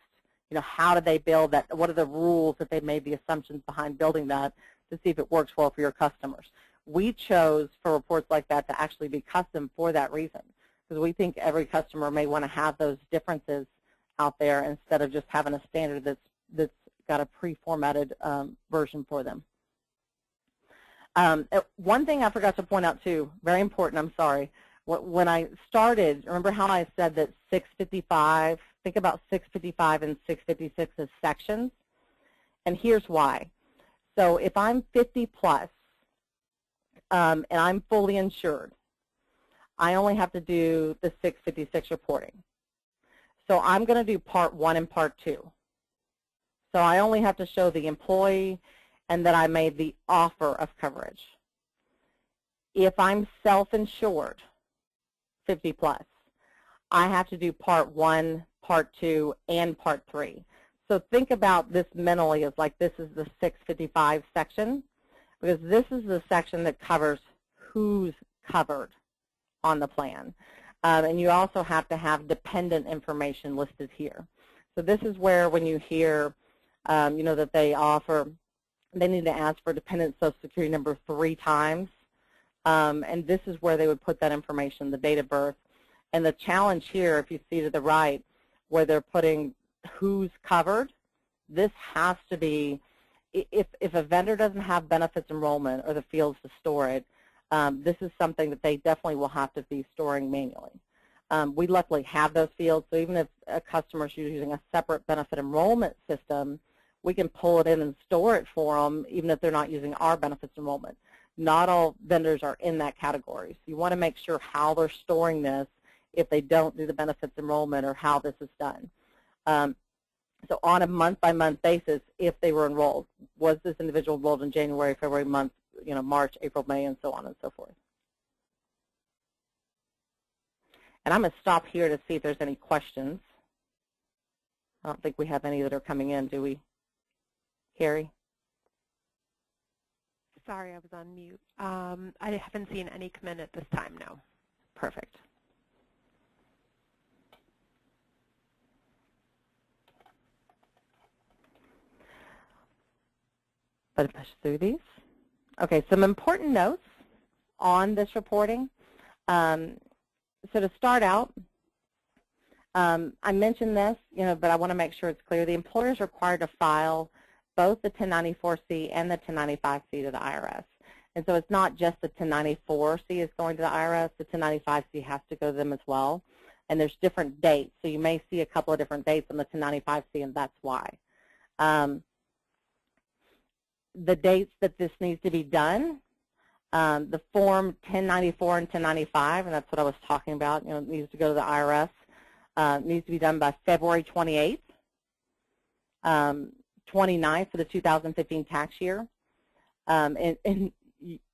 You know, how do they build that? What are the rules that they made the assumptions behind building that to see if it works well for your customers? We chose for reports like that to actually be custom for that reason, because we think every customer may want to have those differences out there instead of just having a standard that's got a pre-formatted version for them. One thing I forgot to point out too, very important, I'm sorry. When I started, remember how I said that 655, think about 655 and 656 as sections? And here's why. So if I'm 50 plus and I'm fully insured, I only have to do the 656 reporting. So I'm going to do part 1 and part 2. So I only have to show the employee and that I made the offer of coverage. If I'm self-insured, 50 plus, I have to do part 1, part 2, and part 3. So think about this mentally as like this is the 655 section, because this is the section that covers who's covered on the plan. And you also have to have dependent information listed here. So this is where when you hear, you know, that they need to ask for dependent Social Security number 3 times. And this is where they would put that information, the date of birth. And the challenge here, if you see to the right, where they're putting who's covered, this has to be, if a vendor doesn't have benefits enrollment or the fields to store it, this is something that they definitely will have to be storing manually. We luckily have those fields, so even if a customer is using a separate benefit enrollment system, we can pull it in and store it for them, even if they're not using our benefits enrollment. Not all vendors are in that category, so you want to make sure how they're storing this if they don't do the benefits enrollment or how this is done. So on a month-by-month basis, if they were enrolled, was this individual enrolled in January, February, month, you know, March, April, May, and so on and so forth. And I'm going to stop here to see if there's any questions. I don't think we have any that are coming in, do we, Carrie? Sorry, I was on mute. I haven't seen any come in at this time, no. Perfect. But push through these. Okay, some important notes on this reporting. So to start out, I mentioned this, you know, but I want to make sure it's clear. The employer is required to file both the 1094-C and the 1095-C to the IRS. And so it's not just the 1094-C is going to the IRS. The 1095-C has to go to them as well. And there's different dates. So you may see a couple of different dates on the 1095-C, and that's why. The dates that this needs to be done, the Form 1094 and 1095, and that's what I was talking about, you know, it needs to go to the IRS, needs to be done by February 28th, 29th for the 2015 tax year. And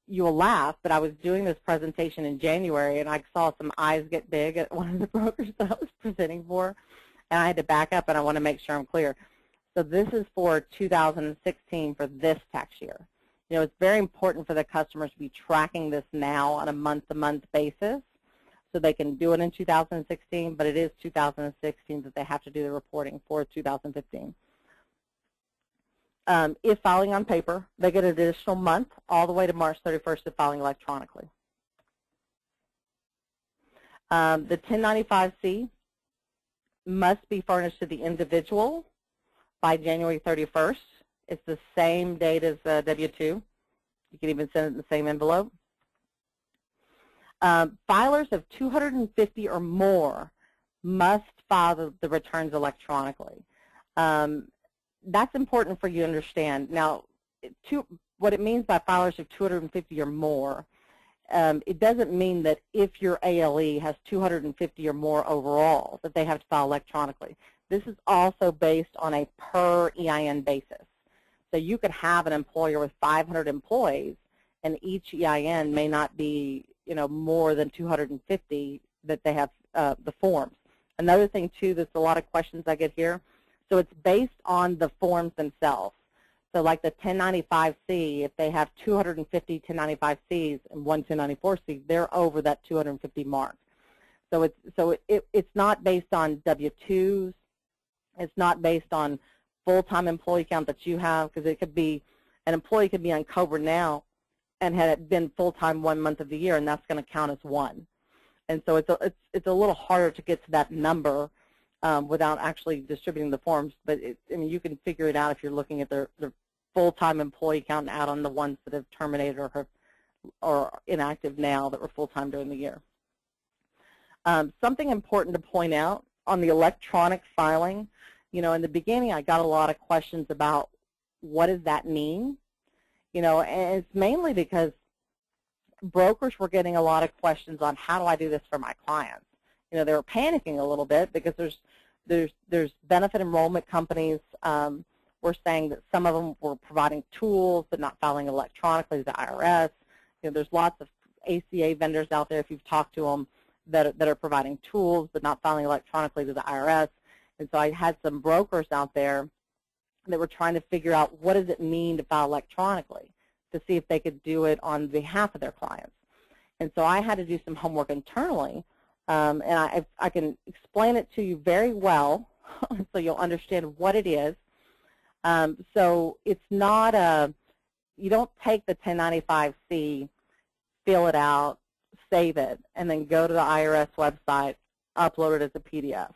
you will laugh, but I was doing this presentation in January, and I saw some eyes get big at one of the brokers that I was presenting for, and I had to back up, and I want to make sure I'm clear. So this is for 2016 for this tax year. You know, it's very important for the customers to be tracking this now on a month-to-month basis so they can do it in 2016, but it is 2016 that they have to do the reporting for 2015. If filing on paper, they get an additional month all the way to March 31st of filing electronically. The 1095-C must be furnished to the individual by January 31st. It's the same date as W-2. You can even send it in the same envelope. Filers of 250 or more must file the returns electronically. That's important for you to understand. Now, what it means by filers of 250 or more, it doesn't mean that if your ALE has 250 or more overall that they have to file electronically. This is also based on a per EIN basis. So you could have an employer with 500 employees, and each EIN may not be, you know, more than 250 that they have the forms. Another thing, too, there's a lot of questions I get here. So it's based on the forms themselves. So like the 1095-C, if they have 250 1095-Cs and one 1094-C, they're over that 250 mark. So it's not based on W-2s. It's not based on full-time employee count that you have, because it could be, an employee could be on COBRA now and had it been full-time 1 month of the year, and that's going to count as one. And so it's a little harder to get to that number without actually distributing the forms. But I mean, you can figure it out if you're looking at their full-time employee count and add on the ones that have terminated or are inactive now that were full-time during the year. Something important to point out on the electronic filing, you know, in the beginning I got a lot of questions about what does that mean, you know, and it's mainly because brokers were getting a lot of questions on how do I do this for my clients. You know, they were panicking a little bit because there's benefit enrollment companies were saying that some of them were providing tools but not filing electronically to the IRS. You know, there's lots of ACA vendors out there, if you've talked to them, that are providing tools but not filing electronically to the IRS. And so I had some brokers out there that were trying to figure out what does it mean to file electronically to see if they could do it on behalf of their clients. And so I had to do some homework internally, and I can explain it to you very well so you'll understand what it is. So it's not you don't take the 1095-C, fill it out, save it, and then go to the IRS website, upload it as a PDF.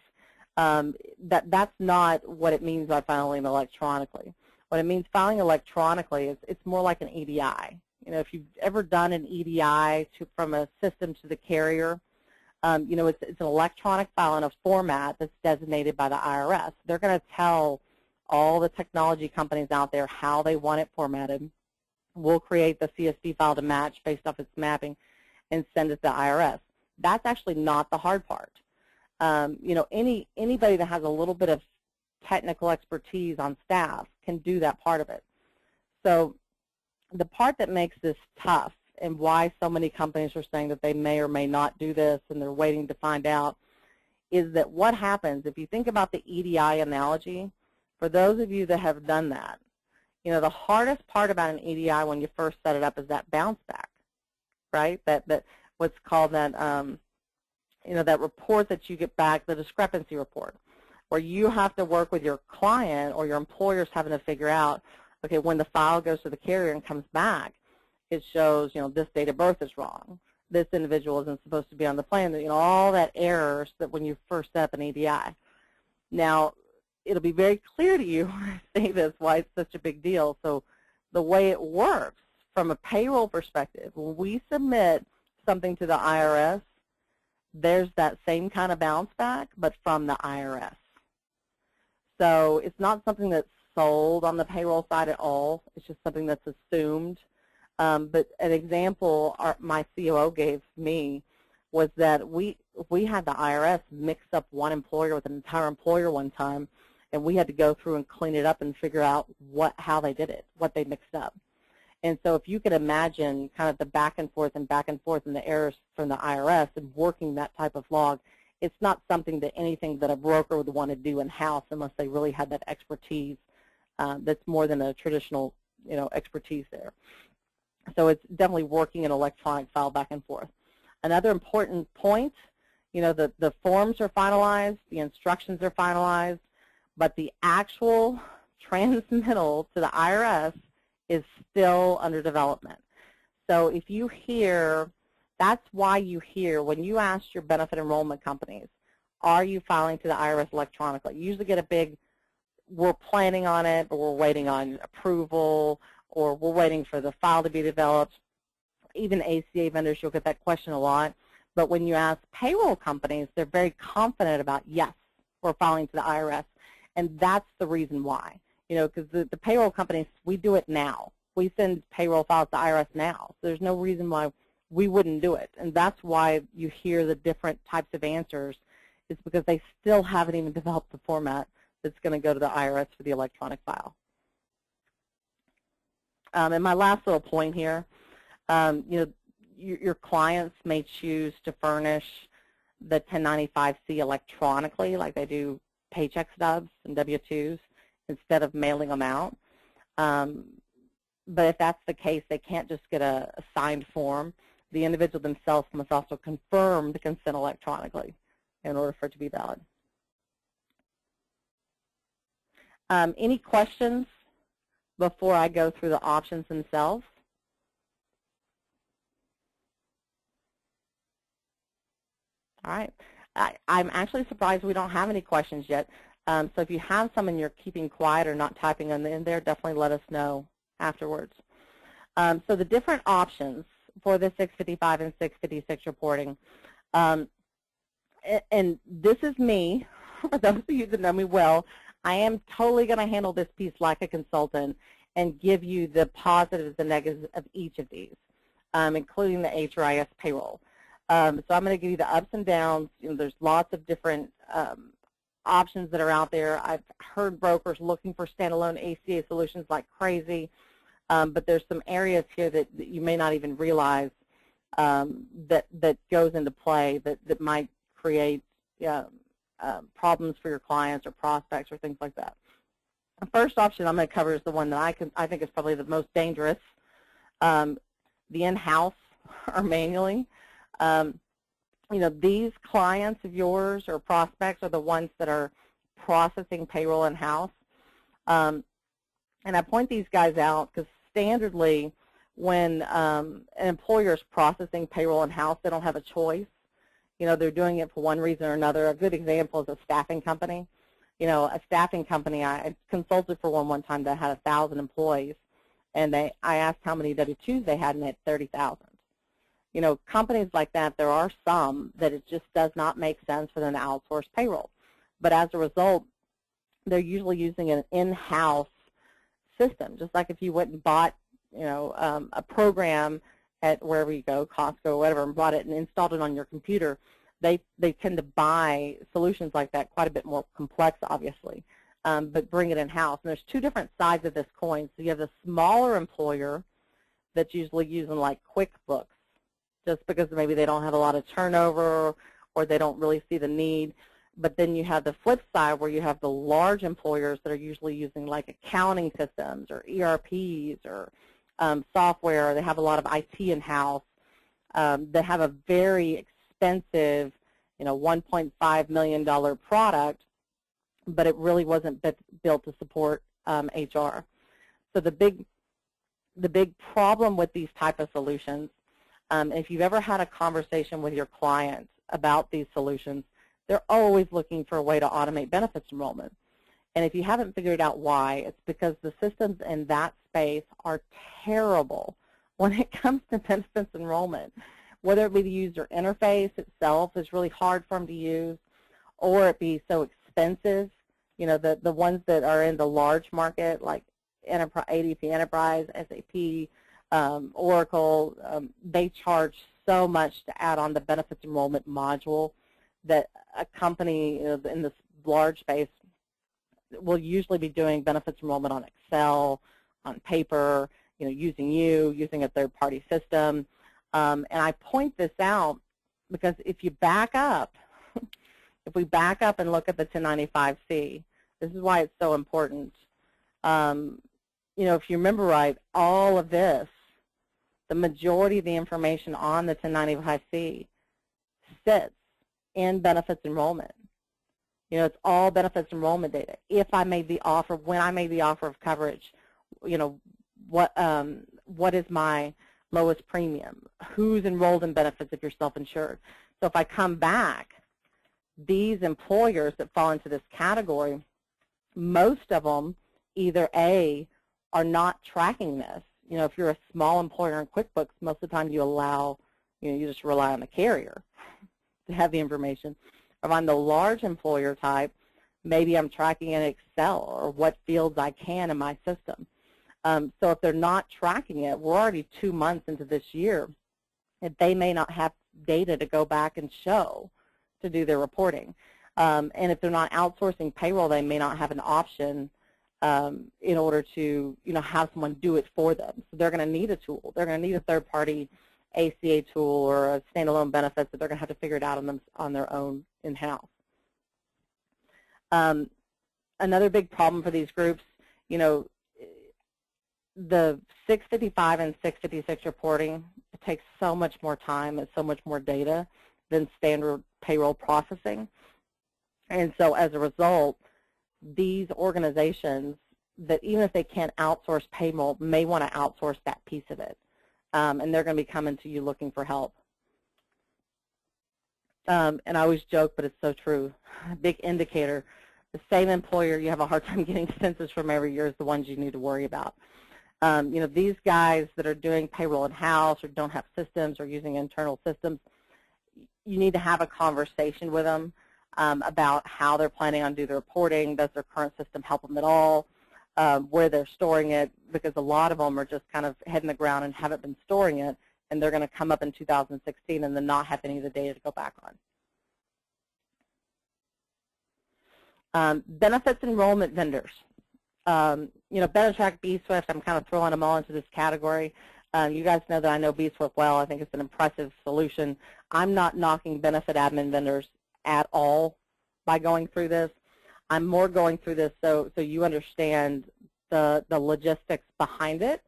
That's not what it means by filing electronically. What it means filing electronically is it's more like an EDI. You know, if you've ever done an EDI from a system to the carrier, you know, it's an electronic file in a format that's designated by the IRS. They're going to tell all the technology companies out there how they want it formatted. We'll create the CSV file to match based off its mapping and send it to the IRS. That's actually not the hard part. You know, anybody that has a little bit of technical expertise on staff can do that part of it. So the part that makes this tough and why so many companies are saying that they may or may not do this and they're waiting to find out is that what happens, if you think about the EDI analogy, for those of you that have done that, you know, the hardest part about an EDI when you first set it up is that bounce back, right? That what's called that, you know, that report that you get back, the discrepancy report, where you have to work with your client or your employer's having to figure out, okay, when the file goes to the carrier and comes back, it shows, you know, this date of birth is wrong. This individual isn't supposed to be on the plan. You know, all that errors that when you first set up an EDI. Now, it'll be very clear to you when I say this why it's such a big deal. So the way it works from a payroll perspective, when we submit something to the IRS, there's that same kind of bounce back, but from the IRS. So it's not something that's sold on the payroll side at all. It's just something that's assumed. But an example my COO gave me was that we had the IRS mix up one employer with an entire employer one time, and we had to go through and clean it up and figure out how they did it, what they mixed up. And so if you could imagine kind of the back and forth and the errors from the IRS and working that type of log, it's not something that a broker would want to do in-house unless they really had that expertise. That's more than a traditional, you know, expertise there. So it's definitely working an electronic file back and forth. Another important point, you know, the forms are finalized, the instructions are finalized, but the actual transmittal to the IRS is still under development. So if you hear, that's why you hear when you ask your benefit enrollment companies, are you filing to the IRS electronically? You usually get a big, we're planning on it, but we're waiting on approval, or we're waiting for the file to be developed. Even ACA vendors, you'll get that question a lot. But when you ask payroll companies, they're very confident about, yes, we're filing to the IRS. And that's the reason why. You know, because the payroll companies, we do it now. We send payroll files to IRS now. So there's no reason why we wouldn't do it. And that's why you hear the different types of answers. It's because they still haven't even developed the format that's going to go to the IRS for the electronic file. And my last little point here, you know, your clients may choose to furnish the 1095-C electronically, like they do paycheck stubs and W-2s, instead of mailing them out. But if that's the case, they can't just get a signed form. The individual themselves must also confirm the consent electronically in order for it to be valid. Any questions before I go through the options themselves? All right. I'm actually surprised we don't have any questions yet. So if you have some and you're keeping quiet or not typing them in there, definitely let us know afterwards. So the different options for the 655 and 656 reporting, and this is me, for those of you that know me well, I am totally going to handle this piece like a consultant and give you the positives and negatives of each of these, including the HRIS payroll. So I'm going to give you the ups and downs. You know, there's lots of different options that are out there. I've heard brokers looking for standalone ACA solutions like crazy, but there's some areas here that you may not even realize that goes into play that might create problems for your clients or prospects or things like that. The first option I'm going to cover is the one that I think is probably the most dangerous, the in-house or manually. These clients of yours or prospects are the ones that are processing payroll in-house. And I point these guys out because standardly when an employer is processing payroll in-house, they don't have a choice. They're doing it for one reason or another. A good example is a staffing company. A staffing company, I consulted for one time that had 1,000 employees, and I asked how many W-2s they had, and they had 30,000. Companies like that, there are some that it just does not make sense for them to outsource payroll. But as a result, they're usually using an in-house system, just like if you went and bought, a program at wherever you go, Costco or whatever, and bought it and installed it on your computer. They tend to buy solutions like that, quite a bit more complex, obviously, but bring it in-house. And there's two different sides of this coin. So you have the smaller employer that's usually using like QuickBooks, just because maybe they don't have a lot of turnover or they don't really see the need. But then you have the flip side where you have the large employers that are usually using like accounting systems or ERPs or software. They have a lot of IT in-house. They have a very expensive, $1.5 million product, but it really wasn't built to support HR. So the big problem with these type of solutions, if you've ever had a conversation with your client about these solutions, they're always looking for a way to automate benefits enrollment. And if you haven't figured out why, it's because the systems in that space are terrible when it comes to benefits enrollment. Whether it be the user interface itself is really hard for them to use, or it be so expensive. The ones that are in the large market, like ADP Enterprise, SAP, Oracle, they charge so much to add on the benefits enrollment module that a company in this large space will usually be doing benefits enrollment on Excel, on paper, using a third-party system. And I point this out because if you back up, if we back up and look at the 1095-C, this is why it's so important. If you remember right, all of this, the majority of the information on the 1095-C sits in benefits enrollment. It's all benefits enrollment data. If I made the offer, when I made the offer of coverage, what is my lowest premium? Who's enrolled in benefits if you're self-insured? So if I come back, these employers that fall into this category, most of them either A, are not tracking this. If you're a small employer in QuickBooks, most of the time you allow, you just rely on the carrier to have the information. If I'm the large employer type, maybe I'm tracking in Excel or what fields I can in my system. So if they're not tracking it, we're already 2 months into this year, and they may not have data to go back and show to do their reporting. And if they're not outsourcing payroll, they may not have an option in order to have someone do it for them. So they're going to need a tool. They're going to need a third-party ACA tool or a standalone benefits that they're going to have to figure it out on their own in-house. Another big problem for these groups, the 655 and 656 reporting, it takes so much more time and so much more data than standard payroll processing. And so as a result, these organizations that even if they can't outsource payroll may want to outsource that piece of it. And they're going to be coming to you looking for help. And I always joke, but it's so true. A big indicator, the same employer you have a hard time getting census from every year is the ones you need to worry about. These guys that are doing payroll in-house or don't have systems or using internal systems, you need to have a conversation with them about how they're planning on doing the reporting. Does their current system help them at all? Where they're storing it, because a lot of them are just kind of head in the ground and haven't been storing it, and they're going to come up in 2016 and then not have any of the data to go back on. Benefits enrollment vendors. Benetrack, bSwift, I'm kind of throwing them all into this category. You guys know that I know bSwift well. I think it's an impressive solution. I'm not knocking benefit admin vendors at all by going through this. I'm more going through this so you understand the logistics behind it.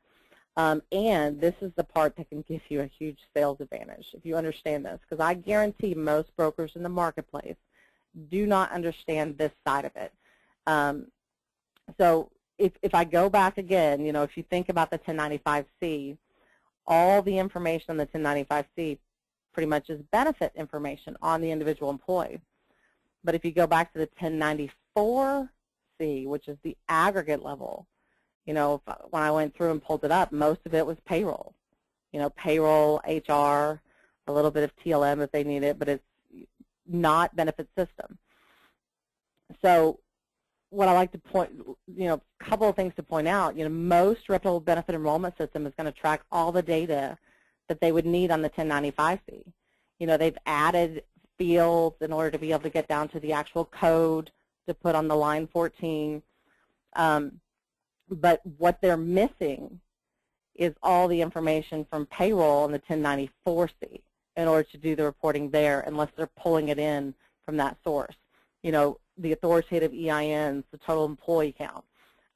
And this is the part that can give you a huge sales advantage if you understand this, because I guarantee most brokers in the marketplace do not understand this side of it. So if I go back again, if you think about the 1095-C, all the information on the 1095-C pretty much is benefit information on the individual employee. But if you go back to the 1094-C, which is the aggregate level, when I went through and pulled it up, most of it was payroll. Payroll, HR, a little bit of TLM if they need it, but it's not benefit system. So what I like to point, a couple of things to point out, most reputable benefit enrollment system is going to track all the data that they would need on the 1095-C. They've added fields in order to be able to get down to the actual code to put on the line 14. But what they're missing is all the information from payroll on the 1094-C in order to do the reporting there, unless they're pulling it in from that source. The authoritative EINs, the total employee count.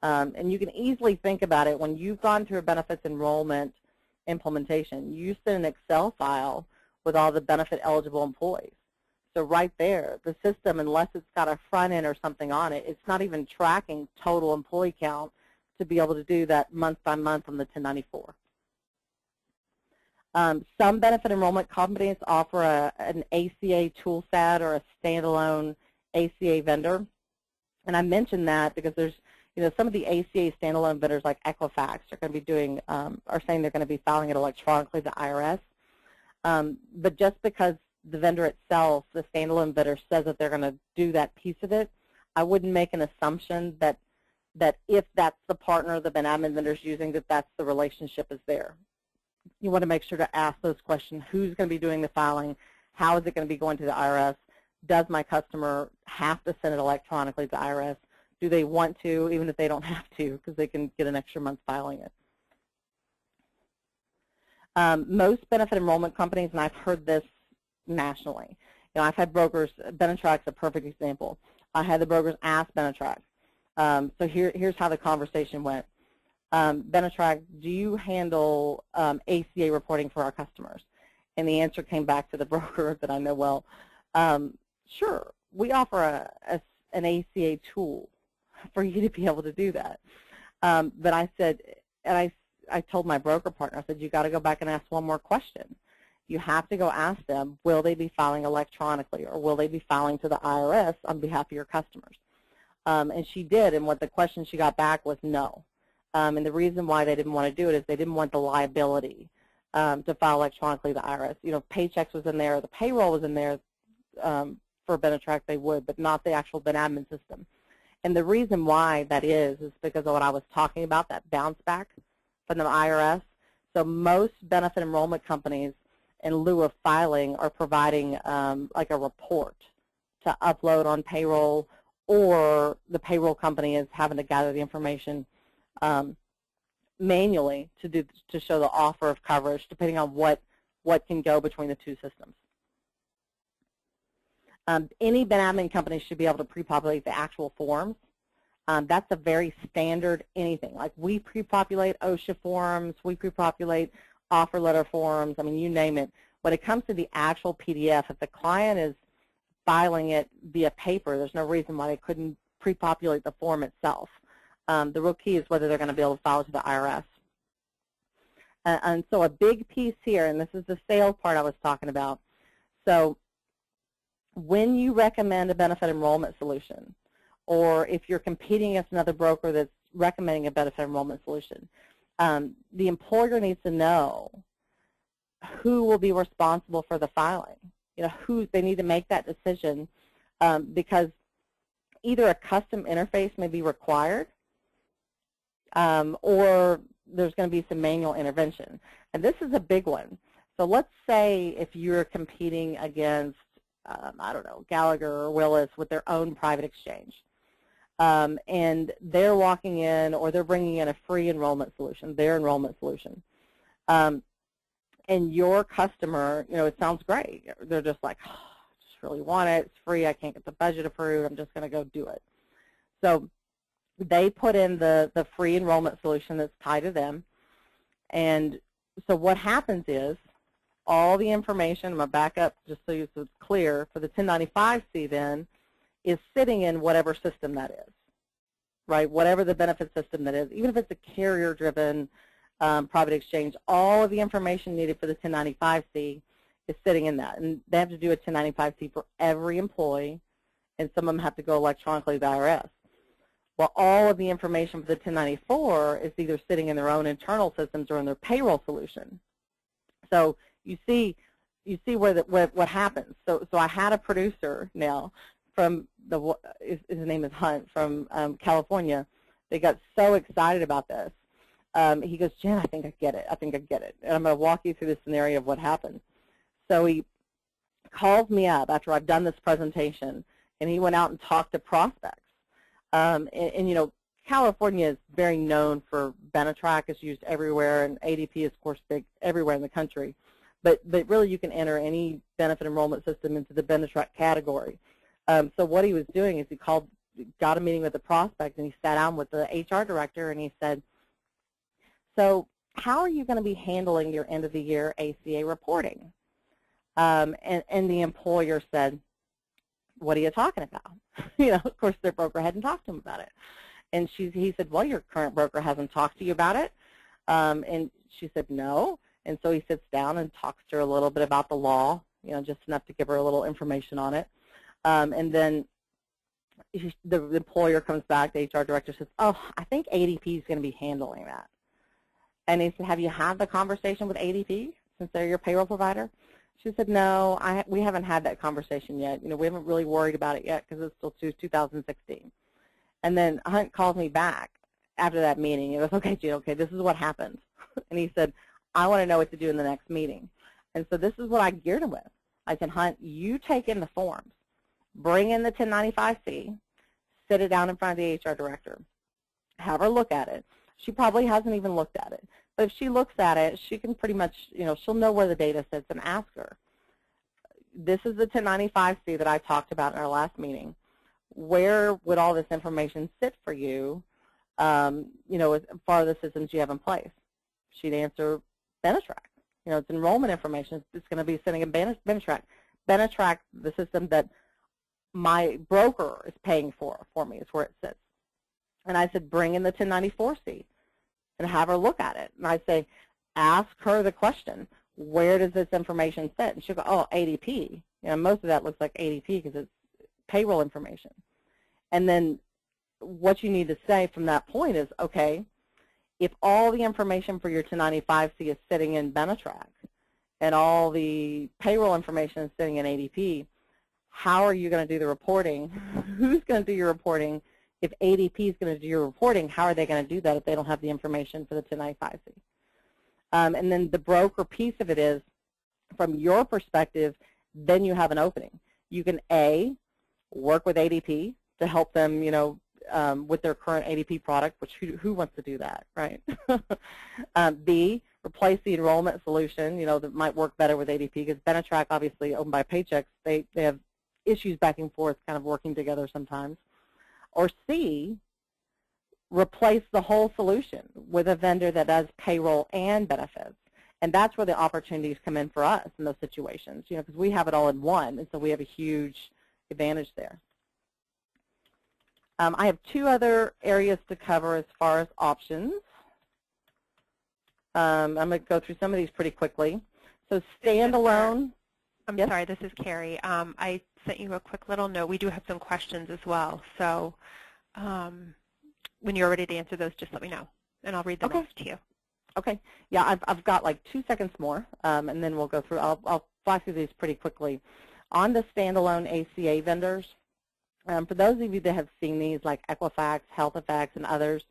And you can easily think about it when you've gone through a benefits enrollment implementation. You send an Excel file with all the benefit eligible employees. So right there, the system, unless it's got a front end or something on it, it's not even tracking total employee count to be able to do that month by month on the 1094. Some benefit enrollment companies offer an ACA tool set or a standalone ACA vendor. And I mention that because there's, some of the ACA standalone vendors like Equifax are going to be doing, are saying they're going to be filing it electronically to the IRS. But just because the vendor itself, the standalone vendor, says that they're going to do that piece of it, I wouldn't make an assumption that if that's the partner the admin vendor is using, that's the relationship is there. You want to make sure to ask those questions. Who's going to be doing the filing? How is it going to be going to the IRS? Does my customer have to send it electronically to the IRS? Do they want to, even if they don't have to, because they can get an extra month filing it? Most benefit enrollment companies, and I've heard this nationally, I've had brokers, Benetrac's a perfect example. I had the brokers ask Benetrac. So here's how the conversation went. Benetrac, do you handle ACA reporting for our customers? And the answer came back to the broker that I know well. Sure, we offer an ACA tool for you to be able to do that. But I said, and I told my broker partner, I said, you got to go back and ask one more question. You have to go ask them, will they be filing electronically, or will they be filing to the IRS on behalf of your customers? And she did, and what the question she got back was no. And the reason why they didn't want to do it is they didn't want the liability to file electronically to the IRS. Paychecks was in there, the payroll was in there for Benetrac, they would, but not the actual admin system. And the reason why that is because of what I was talking about, that bounce back from the IRS. So most benefit enrollment companies, in lieu of filing, are providing like a report to upload on payroll, or the payroll company is having to gather the information manually to show the offer of coverage, depending on what can go between the two systems. Any admin company should be able to pre-populate the actual forms. That's a very standard anything. Like we pre-populate OSHA forms, we pre-populate offer letter forms, I mean, you name it. When it comes to the actual PDF, if the client is filing it via paper, there's no reason why they couldn't pre-populate the form itself. The real key is whether they're going to be able to file it to the IRS. And so a big piece here, and this is the sales part I was talking about. So when you recommend a benefit enrollment solution, or if you're competing against another broker that's recommending a benefit enrollment solution, the employer needs to know who will be responsible for the filing. They need to make that decision because either a custom interface may be required or there's going to be some manual intervention. And this is a big one. So let's say if you're competing against, I don't know, Gallagher or Willis with their own private exchange. And they're walking in, or they're bringing in a free enrollment solution, their enrollment solution. And your customer, it sounds great. They're just like, oh, I just really want it. It's free. I can't get the budget approved. I'm just going to go do it. So they put in the free enrollment solution that's tied to them. And so what happens is all the information, I'm going to back up just so it's clear, for the 1095C then is sitting in whatever system that is, right? Whatever the benefit system that is, even if it's a carrier-driven private exchange, all of the information needed for the 1095C is sitting in that. And they have to do a 1095C for every employee, and some of them have to go electronically to the IRS. Well, all of the information for the 1094 is either sitting in their own internal systems or in their payroll solution. So you see what happens. So I had a producer now from his name is Hunt from California. They got so excited about this. He goes, Jen, I think I get it. I think I get it. And I'm going to walk you through the scenario of what happened. So he calls me up after I've done this presentation, and he went out and talked to prospects. And you know, California is very known for Benetrack. It's used everywhere, and ADP is, of course, big everywhere in the country. But really, you can enter any benefit enrollment system into the Benetrack category. So what he was doing is he got a meeting with the prospect, and he sat down with the HR director, and he said, so how are you going to be handling your end-of-the-year ACA reporting? And the employer said, what are you talking about? You know, of course, their broker hadn't talked to him about it. And he said, well, your current broker hasn't talked to you about it. And she said, no. And so he sits down and talks to her a little bit about the law, you know, just enough to give her a little information on it. And then the employer comes back, the HR director says, oh, I think ADP is going to be handling that. And he said, have you had the conversation with ADP since they're your payroll provider? She said, no, we haven't had that conversation yet. You know, we haven't really worried about it yet because it's still 2016. And then Hunt called me back after that meeting. He goes, okay, Gene, okay, this is what happened. And he said, I want to know what to do in the next meeting. And so this is what I geared him with. I said, Hunt, you take in the forms, bring in the 1095C, sit it down in front of the HR director, have her look at it. She probably hasn't even looked at it. But if she looks at it, she can pretty much, you know, she'll know where the data sits and ask her. This is the 1095C that I talked about in our last meeting. Where would all this information sit for you, you know, as far as the systems you have in place? She'd answer Benetrack. You know, it's enrollment information. It's going to be sitting in Benetrack. Benetrack, the system that my broker is paying for me, is where it sits. And I said, bring in the 1094C and have her look at it. And I say, ask her the question, where does this information sit? And she'll go, oh, ADP. You know, most of that looks like ADP because it's payroll information. And then what you need to say from that point is, okay, if all the information for your 1095C is sitting in Benetrack and all the payroll information is sitting in ADP, how are you going to do the reporting? Who's going to do your reporting? If ADP is going to do your reporting, how are they going to do that if they don't have the information for the 1095C? And then the broker piece of it is, from your perspective, then you have an opening. You can, A, work with ADP to help them, you know, with their current ADP product, which who wants to do that, right? B, replace the enrollment solution, you know, that might work better with ADP because Benetrack, obviously owned by Paychex, they have issues back and forth kind of working together sometimes. Or C, replace the whole solution with a vendor that does payroll and benefits. And that's where the opportunities come in for us in those situations, you know, because we have it all in one, and so we have a huge advantage there. I have two other areas to cover as far as options. I'm going to go through some of these pretty quickly. So standalone. I'm yes? sorry, this is Carrie. I sent you a quick little note. We do have some questions as well. So when you're ready to answer those, just let me know, and I'll read them off to you. Okay. Yeah, I've got like 2 seconds more, and then we'll go through. I'll fly through these pretty quickly. On the standalone ACA vendors, for those of you that have seen these, like Equifax, Health Effects, and others,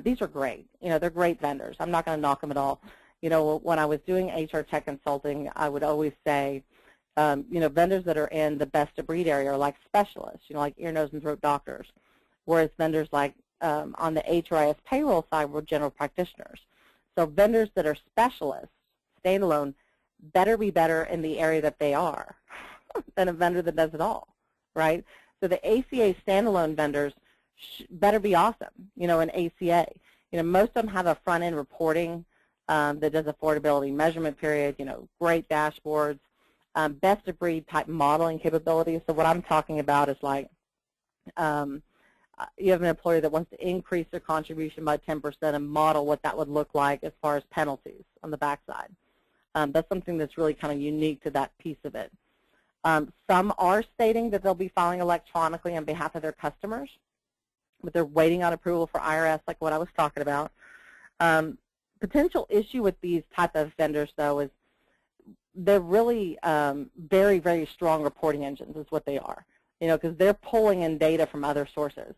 these are great. You know, they're great vendors. I'm not going to knock them at all. You know, when I was doing HR tech consulting, I would always say, you know, vendors that are in the best-of-breed area are like specialists, you know, like ear, nose, and throat doctors, whereas vendors like on the HRIS payroll side were general practitioners. So vendors that are specialists, standalone, better be better in the area that they are than a vendor that does it all, right? So the ACA standalone vendors better be awesome, in ACA. Most of them have a front-end reporting that does affordability measurement period, great dashboards, best-of-breed type modeling capabilities. So what I'm talking about is like you have an employer that wants to increase their contribution by 10% and model what that would look like as far as penalties on the backside. That's something that's really kind of unique to that piece of it. Some are stating that they'll be filing electronically on behalf of their customers, but they're waiting on approval for IRS, like what I was talking about. Potential issue with these type of vendors, though, is they're really very, very strong reporting engines is what they are, because they're pulling in data from other sources.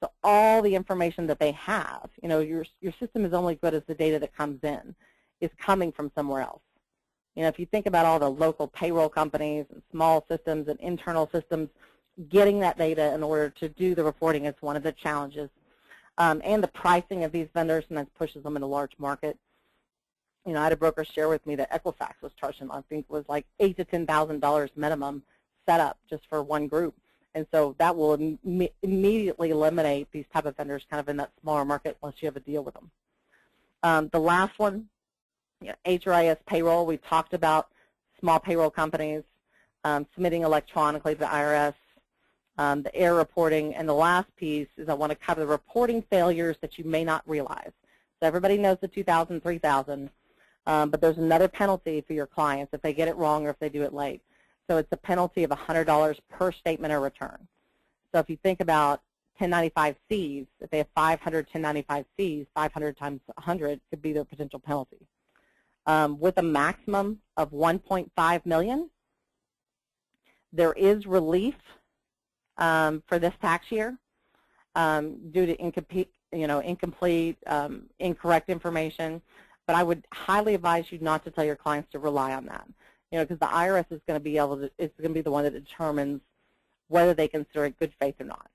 So all the information that they have, your system is only good as the data that comes in, is coming from somewhere else. If you think about all the local payroll companies and small systems and internal systems, getting that data in order to do the reporting is one of the challenges. And the pricing of these vendors sometimes pushes them in a large market. I had a broker share with me that Equifax was charging, I think, was like $8,000 to $10,000 minimum setup just for one group. And so that will immediately eliminate these type of vendors kind of in that smaller market once you have a deal with them. The last one, HRIS payroll. We talked about small payroll companies submitting electronically to the IRS, the error reporting, and the last piece is I want to cover the reporting failures that you may not realize. So everybody knows the 2,000, 3,000, but there's another penalty for your clients if they get it wrong or if they do it late. So it's a penalty of $100 per statement or return. So if you think about 1095-Cs, if they have 500 1095-Cs, 500 times 100 could be their potential penalty. With a maximum of $1.5 million, there is relief for this tax year due to incomplete, incorrect information. But I would highly advise you not to tell your clients to rely on that, because the IRS is going to be able to, it's going to be the one that determines whether they consider it good faith or not.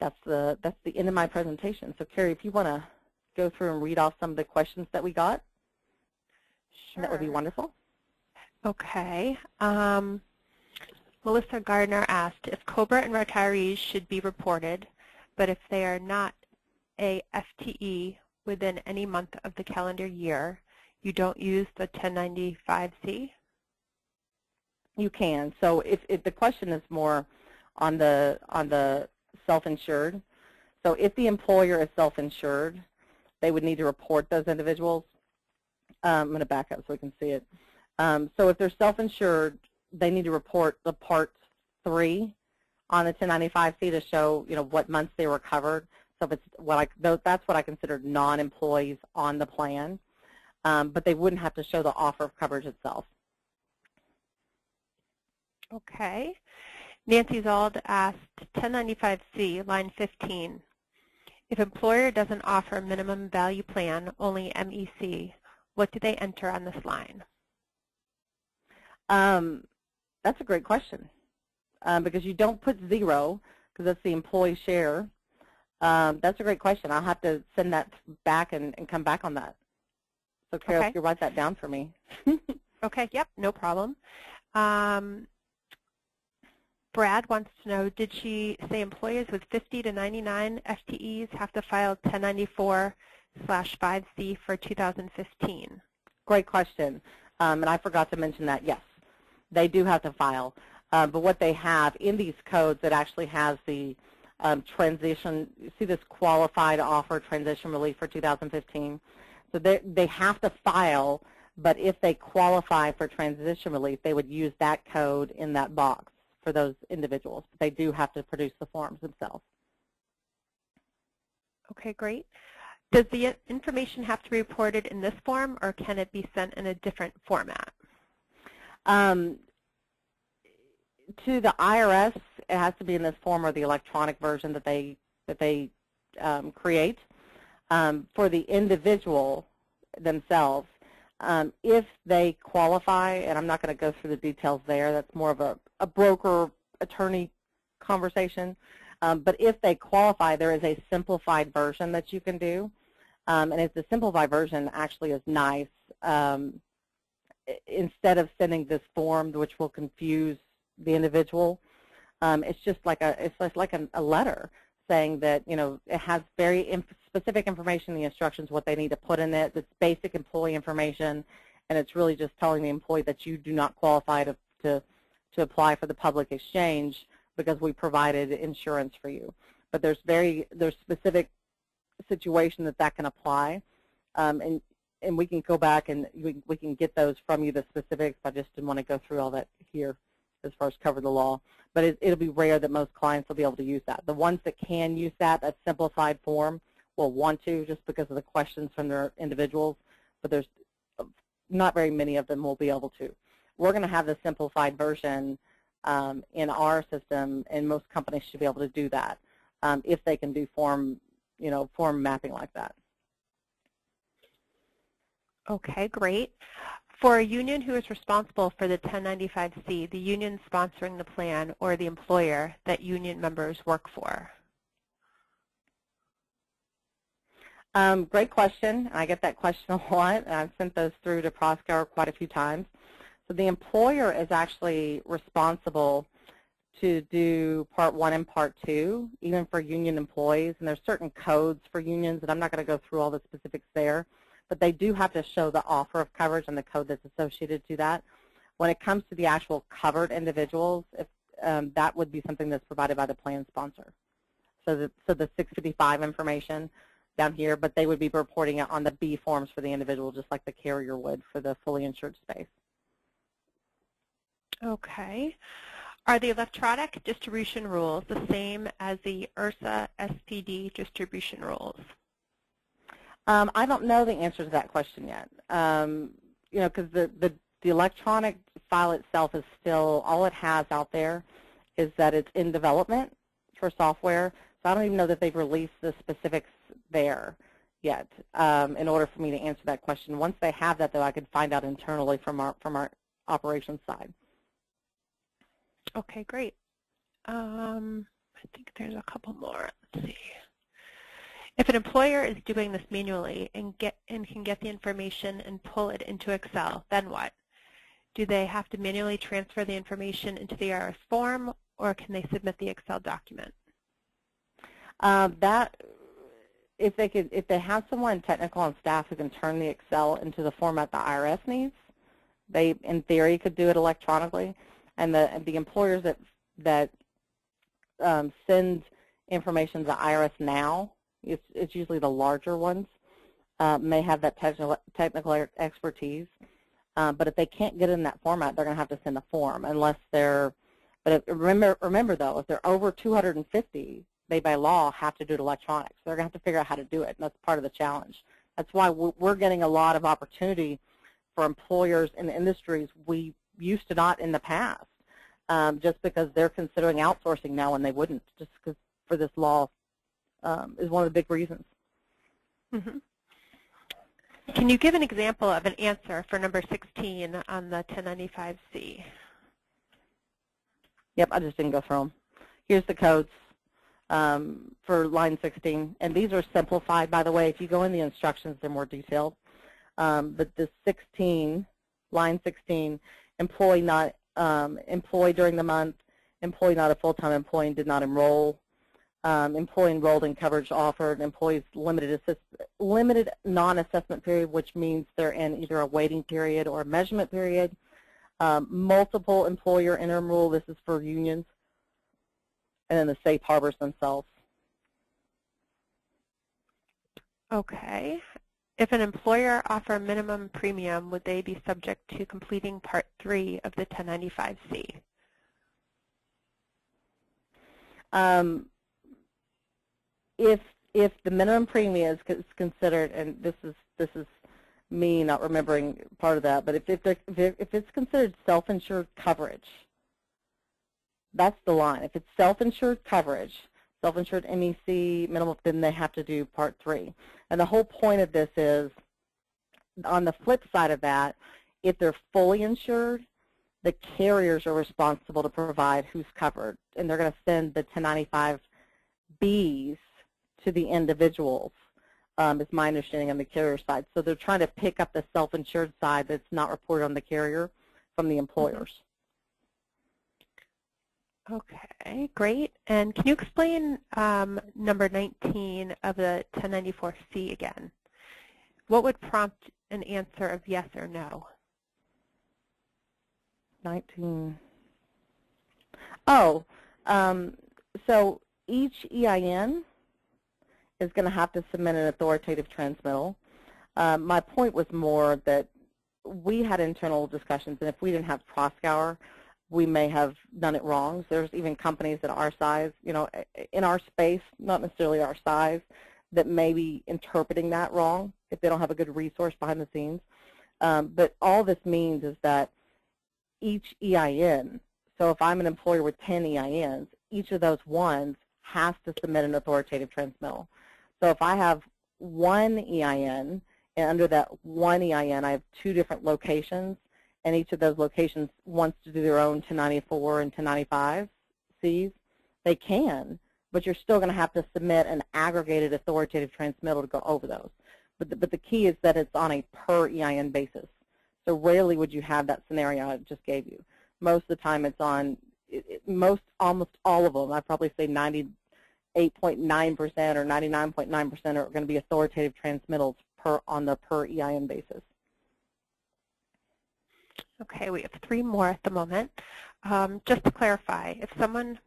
That's the end of my presentation. So Carrie, if you want to go through and read off some of the questions that we got, sure. That would be wonderful. Okay. Melissa Gardner asked if COBRA and retirees should be reported, but if they are not a FTE within any month of the calendar year, you don't use the 1095-C? You can. So if the question is more on the self-insured, so if the employer is self-insured, they would need to report those individuals. I'm going to back up so we can see it. So if they're self-insured, they need to report the Part 3 on the 1095-C to show, what months they were covered. So if it's that's what I consider non-employees on the plan, but they wouldn't have to show the offer of coverage itself. Okay. Nancy Zold asked 1095-C, line 15. If employer doesn't offer minimum value plan, only MEC, what do they enter on this line? That's a great question because you don't put 0 because that's the employee share. That's a great question. I'll have to send that back and come back on that. So Carol, okay. If you write that down for me. Okay, yep, no problem. Brad wants to know, did she say employers with 50 to 99 FTEs have to file 1094/5C for 2015? Great question. And I forgot to mention that, yes. They do have to file. But what they have in these codes, it actually has the transition. You see this qualified offer transition relief for 2015. So they have to file, but if they qualify for transition relief, they would use that code in that box for those individuals. But they do have to produce the forms themselves. Okay, great. Does the information have to be reported in this form, or can it be sent in a different format? To the IRS, it has to be in this form or the electronic version that they create. For the individual themselves, if they qualify, and I'm not going to go through the details there, that's more of a broker attorney conversation, but if they qualify, there is a simplified version that you can do, and if the simplified version actually is nice, instead of sending this form, which will confuse the individual, It's just like a letter saying that, you know, it has very specific information in the instructions, what they need to put in it. It's basic employee information, and it's really just telling the employee that you do not qualify to apply for the public exchange because we provided insurance for you. But there's specific situation that can apply, and we can go back and we can get those from you, the specifics. I just didn't want to go through all that here as far as cover the law. But it'll be rare that most clients will be able to use that. The ones that can use that simplified form will want to, just because of the questions from their individuals, but there's not very many of them will be able to. We're going to have the simplified version in our system, and most companies should be able to do that if they can do form mapping like that. Okay, great. For a union who is responsible for the 1095-C, the union sponsoring the plan, or the employer that union members work for? Great question. I get that question a lot, and I've sent those through to Proscour quite a few times. So the employer is actually responsible to do Part 1 and Part 2, even for union employees, and there's certain codes for unions, and I'm not going to go through all the specifics there, but they do have to show the offer of coverage and the code that's associated to that. When it comes to the actual covered individuals, that would be something that's provided by the plan sponsor. So the 655 information down here, but they would be reporting it on the B forms for the individual, just like the carrier would for the fully insured space. Okay. Are the electronic distribution rules the same as the IRSA SPD distribution rules? I don't know the answer to that question yet. You know, because the electronic file itself is still, all it has out there is that it's in development for software. So I don't even know that they've released the specifics there yet in order for me to answer that question. Once they have that, though, I could find out internally from our operations side. Okay, great. I think there's a couple more. Let's see. If an employer is doing this manually and can get the information and pull it into Excel, then what? Do they have to manually transfer the information into the IRS form, or can they submit the Excel document? If they have someone technical on staff who can turn the Excel into the format the IRS needs, they, in theory, could do it electronically. And the employers that send information to IRS now, it's usually the larger ones, may have that technical expertise. But if they can't get in that format, they're going to have to send a form, unless they're. But remember though, if they're over 250, they by law have to do it electronic. So they're going to have to figure out how to do it, and that's part of the challenge. That's why we're getting a lot of opportunity for employers in the industries we used to not in the past, just because they're considering outsourcing now when they wouldn't, just because for this law is one of the big reasons. Mm-hmm. Can you give an example of an answer for number 16 on the 1095-C? Yep, I just didn't go through them. Here's the codes for line 16, and these are simplified, by the way. If you go in the instructions, they're more detailed. But the 16, line 16, employee not employed during the month, employee not a full-time employee and did not enroll, employee enrolled in coverage offered, employees limited non-assessment period, which means they're in either a waiting period or a measurement period, multiple employer interim rule, this is for unions, and then the safe harbors themselves. Okay. If an employer offer a minimum premium, would they be subject to completing Part 3 of the 1095-C? If the minimum premium is considered, and this is me not remembering part of that, but if it's considered self-insured coverage, that's the line. If it's self-insured coverage, self-insured MEC minimum, then they have to do Part 3. And the whole point of this is, on the flip side of that, if they're fully insured, the carriers are responsible to provide who's covered, and they're going to send the 1095Bs to the individuals, is my understanding on the carrier side. So they're trying to pick up the self-insured side that's not reported on the carrier from the employers. Okay, great. And can you explain number 19 of the 1094C again? What would prompt an answer of yes or no? 19. Oh, so each EIN is going to have to submit an authoritative transmittal. My point was more that we had internal discussions, and if we didn't have cross-scour, we may have done it wrong. So there's even companies that our size, you know, in our space, not necessarily our size, that may be interpreting that wrong if they don't have a good resource behind the scenes. But all this means is that each EIN, so if I'm an employer with 10 EINs, each of those ones has to submit an authoritative transmittal. So if I have one EIN, and under that one EIN I have 2 different locations, and each of those locations wants to do their own 1094 and 1095 Cs, they can, but you're still going to have to submit an aggregated authoritative transmittal to go over those. But the key is that it's on a per EIN basis. So rarely would you have that scenario I just gave you. Most of the time it's on, almost all of them, I'd probably say 98.9% or 99.9% are going to be authoritative transmittals on the per EIN basis. Okay, we have 3 more at the moment. Just to clarify, if someone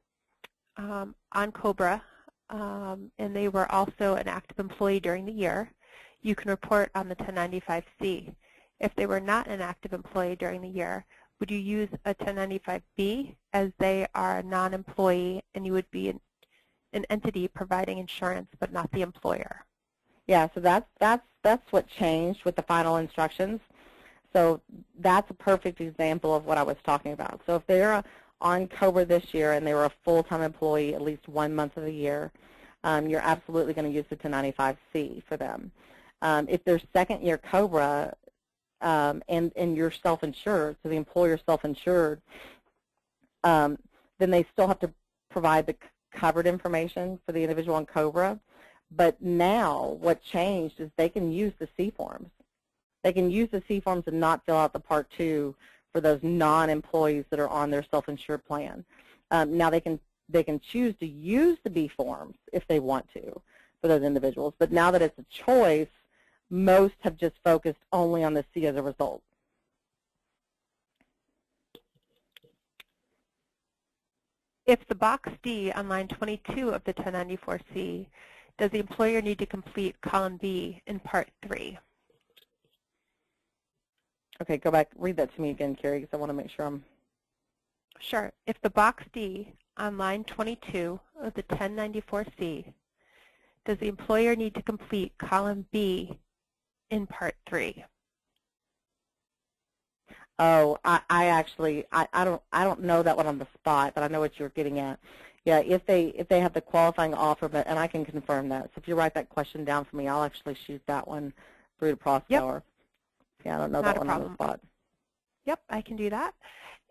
on COBRA and they were also an active employee during the year, you can report on the 1095C. If they were not an active employee during the year, would you use a 1095B as they are a non-employee and you would be an entity providing insurance but not the employer? Yeah, so that's what changed with the final instructions. So that's a perfect example of what I was talking about. So if they're on COBRA this year and they were a full-time employee at least 1 month of the year, you're absolutely going to use the 1095C for them. If they're second-year COBRA and you're self-insured, so the employer's self-insured, then they still have to provide the covered information for the individual on COBRA. But now what changed is they can use the C forms. They can use the C forms and not fill out the Part 2 for those non-employees that are on their self-insured plan. Now they can choose to use the B forms if they want to for those individuals. But now that it's a choice, most have just focused only on the C as a result. If the box D on line 22 of the 1094C, does the employer need to complete column B in Part 3? Okay, go back, read that to me again, Carrie, because I want to make sure I'm... Sure. If the box D on line 22 of the 1094C, does the employer need to complete column B in Part 3? Oh, I don't know that one on the spot, but I know what you're getting at. Yeah, if they have the qualifying offer, and I can confirm that. So if you write that question down for me, I'll actually shoot that one through to Proscour. Yep. Yeah, I don't know that one on the spot. Yep, I can do that.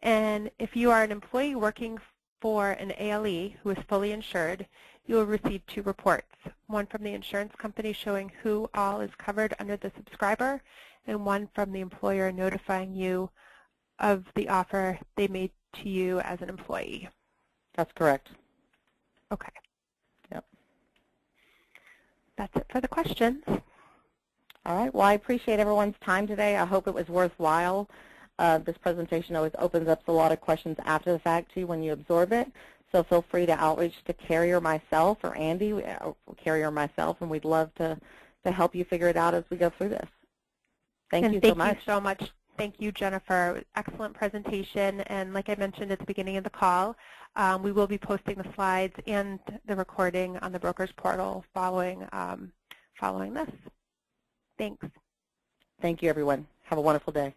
And if you are an employee working for an ALE who is fully insured, you will receive 2 reports, one from the insurance company showing who all is covered under the subscriber, and one from the employer notifying you of the offer they made to you as an employee. That's correct. Okay. Yep. That's it for the questions. All right. Well, I appreciate everyone's time today. I hope it was worthwhile. This presentation always opens up a lot of questions after the fact, too, when you absorb it. So feel free to outreach to Carrie or myself or Andy, Carrie or myself, and we'd love to help you figure it out as we go through this. Thank you so much. Thank you so much. Thank you, Jennifer. Excellent presentation. And like I mentioned at the beginning of the call, we will be posting the slides and the recording on the broker's portal following this. Thanks. Thank you, everyone. Have a wonderful day.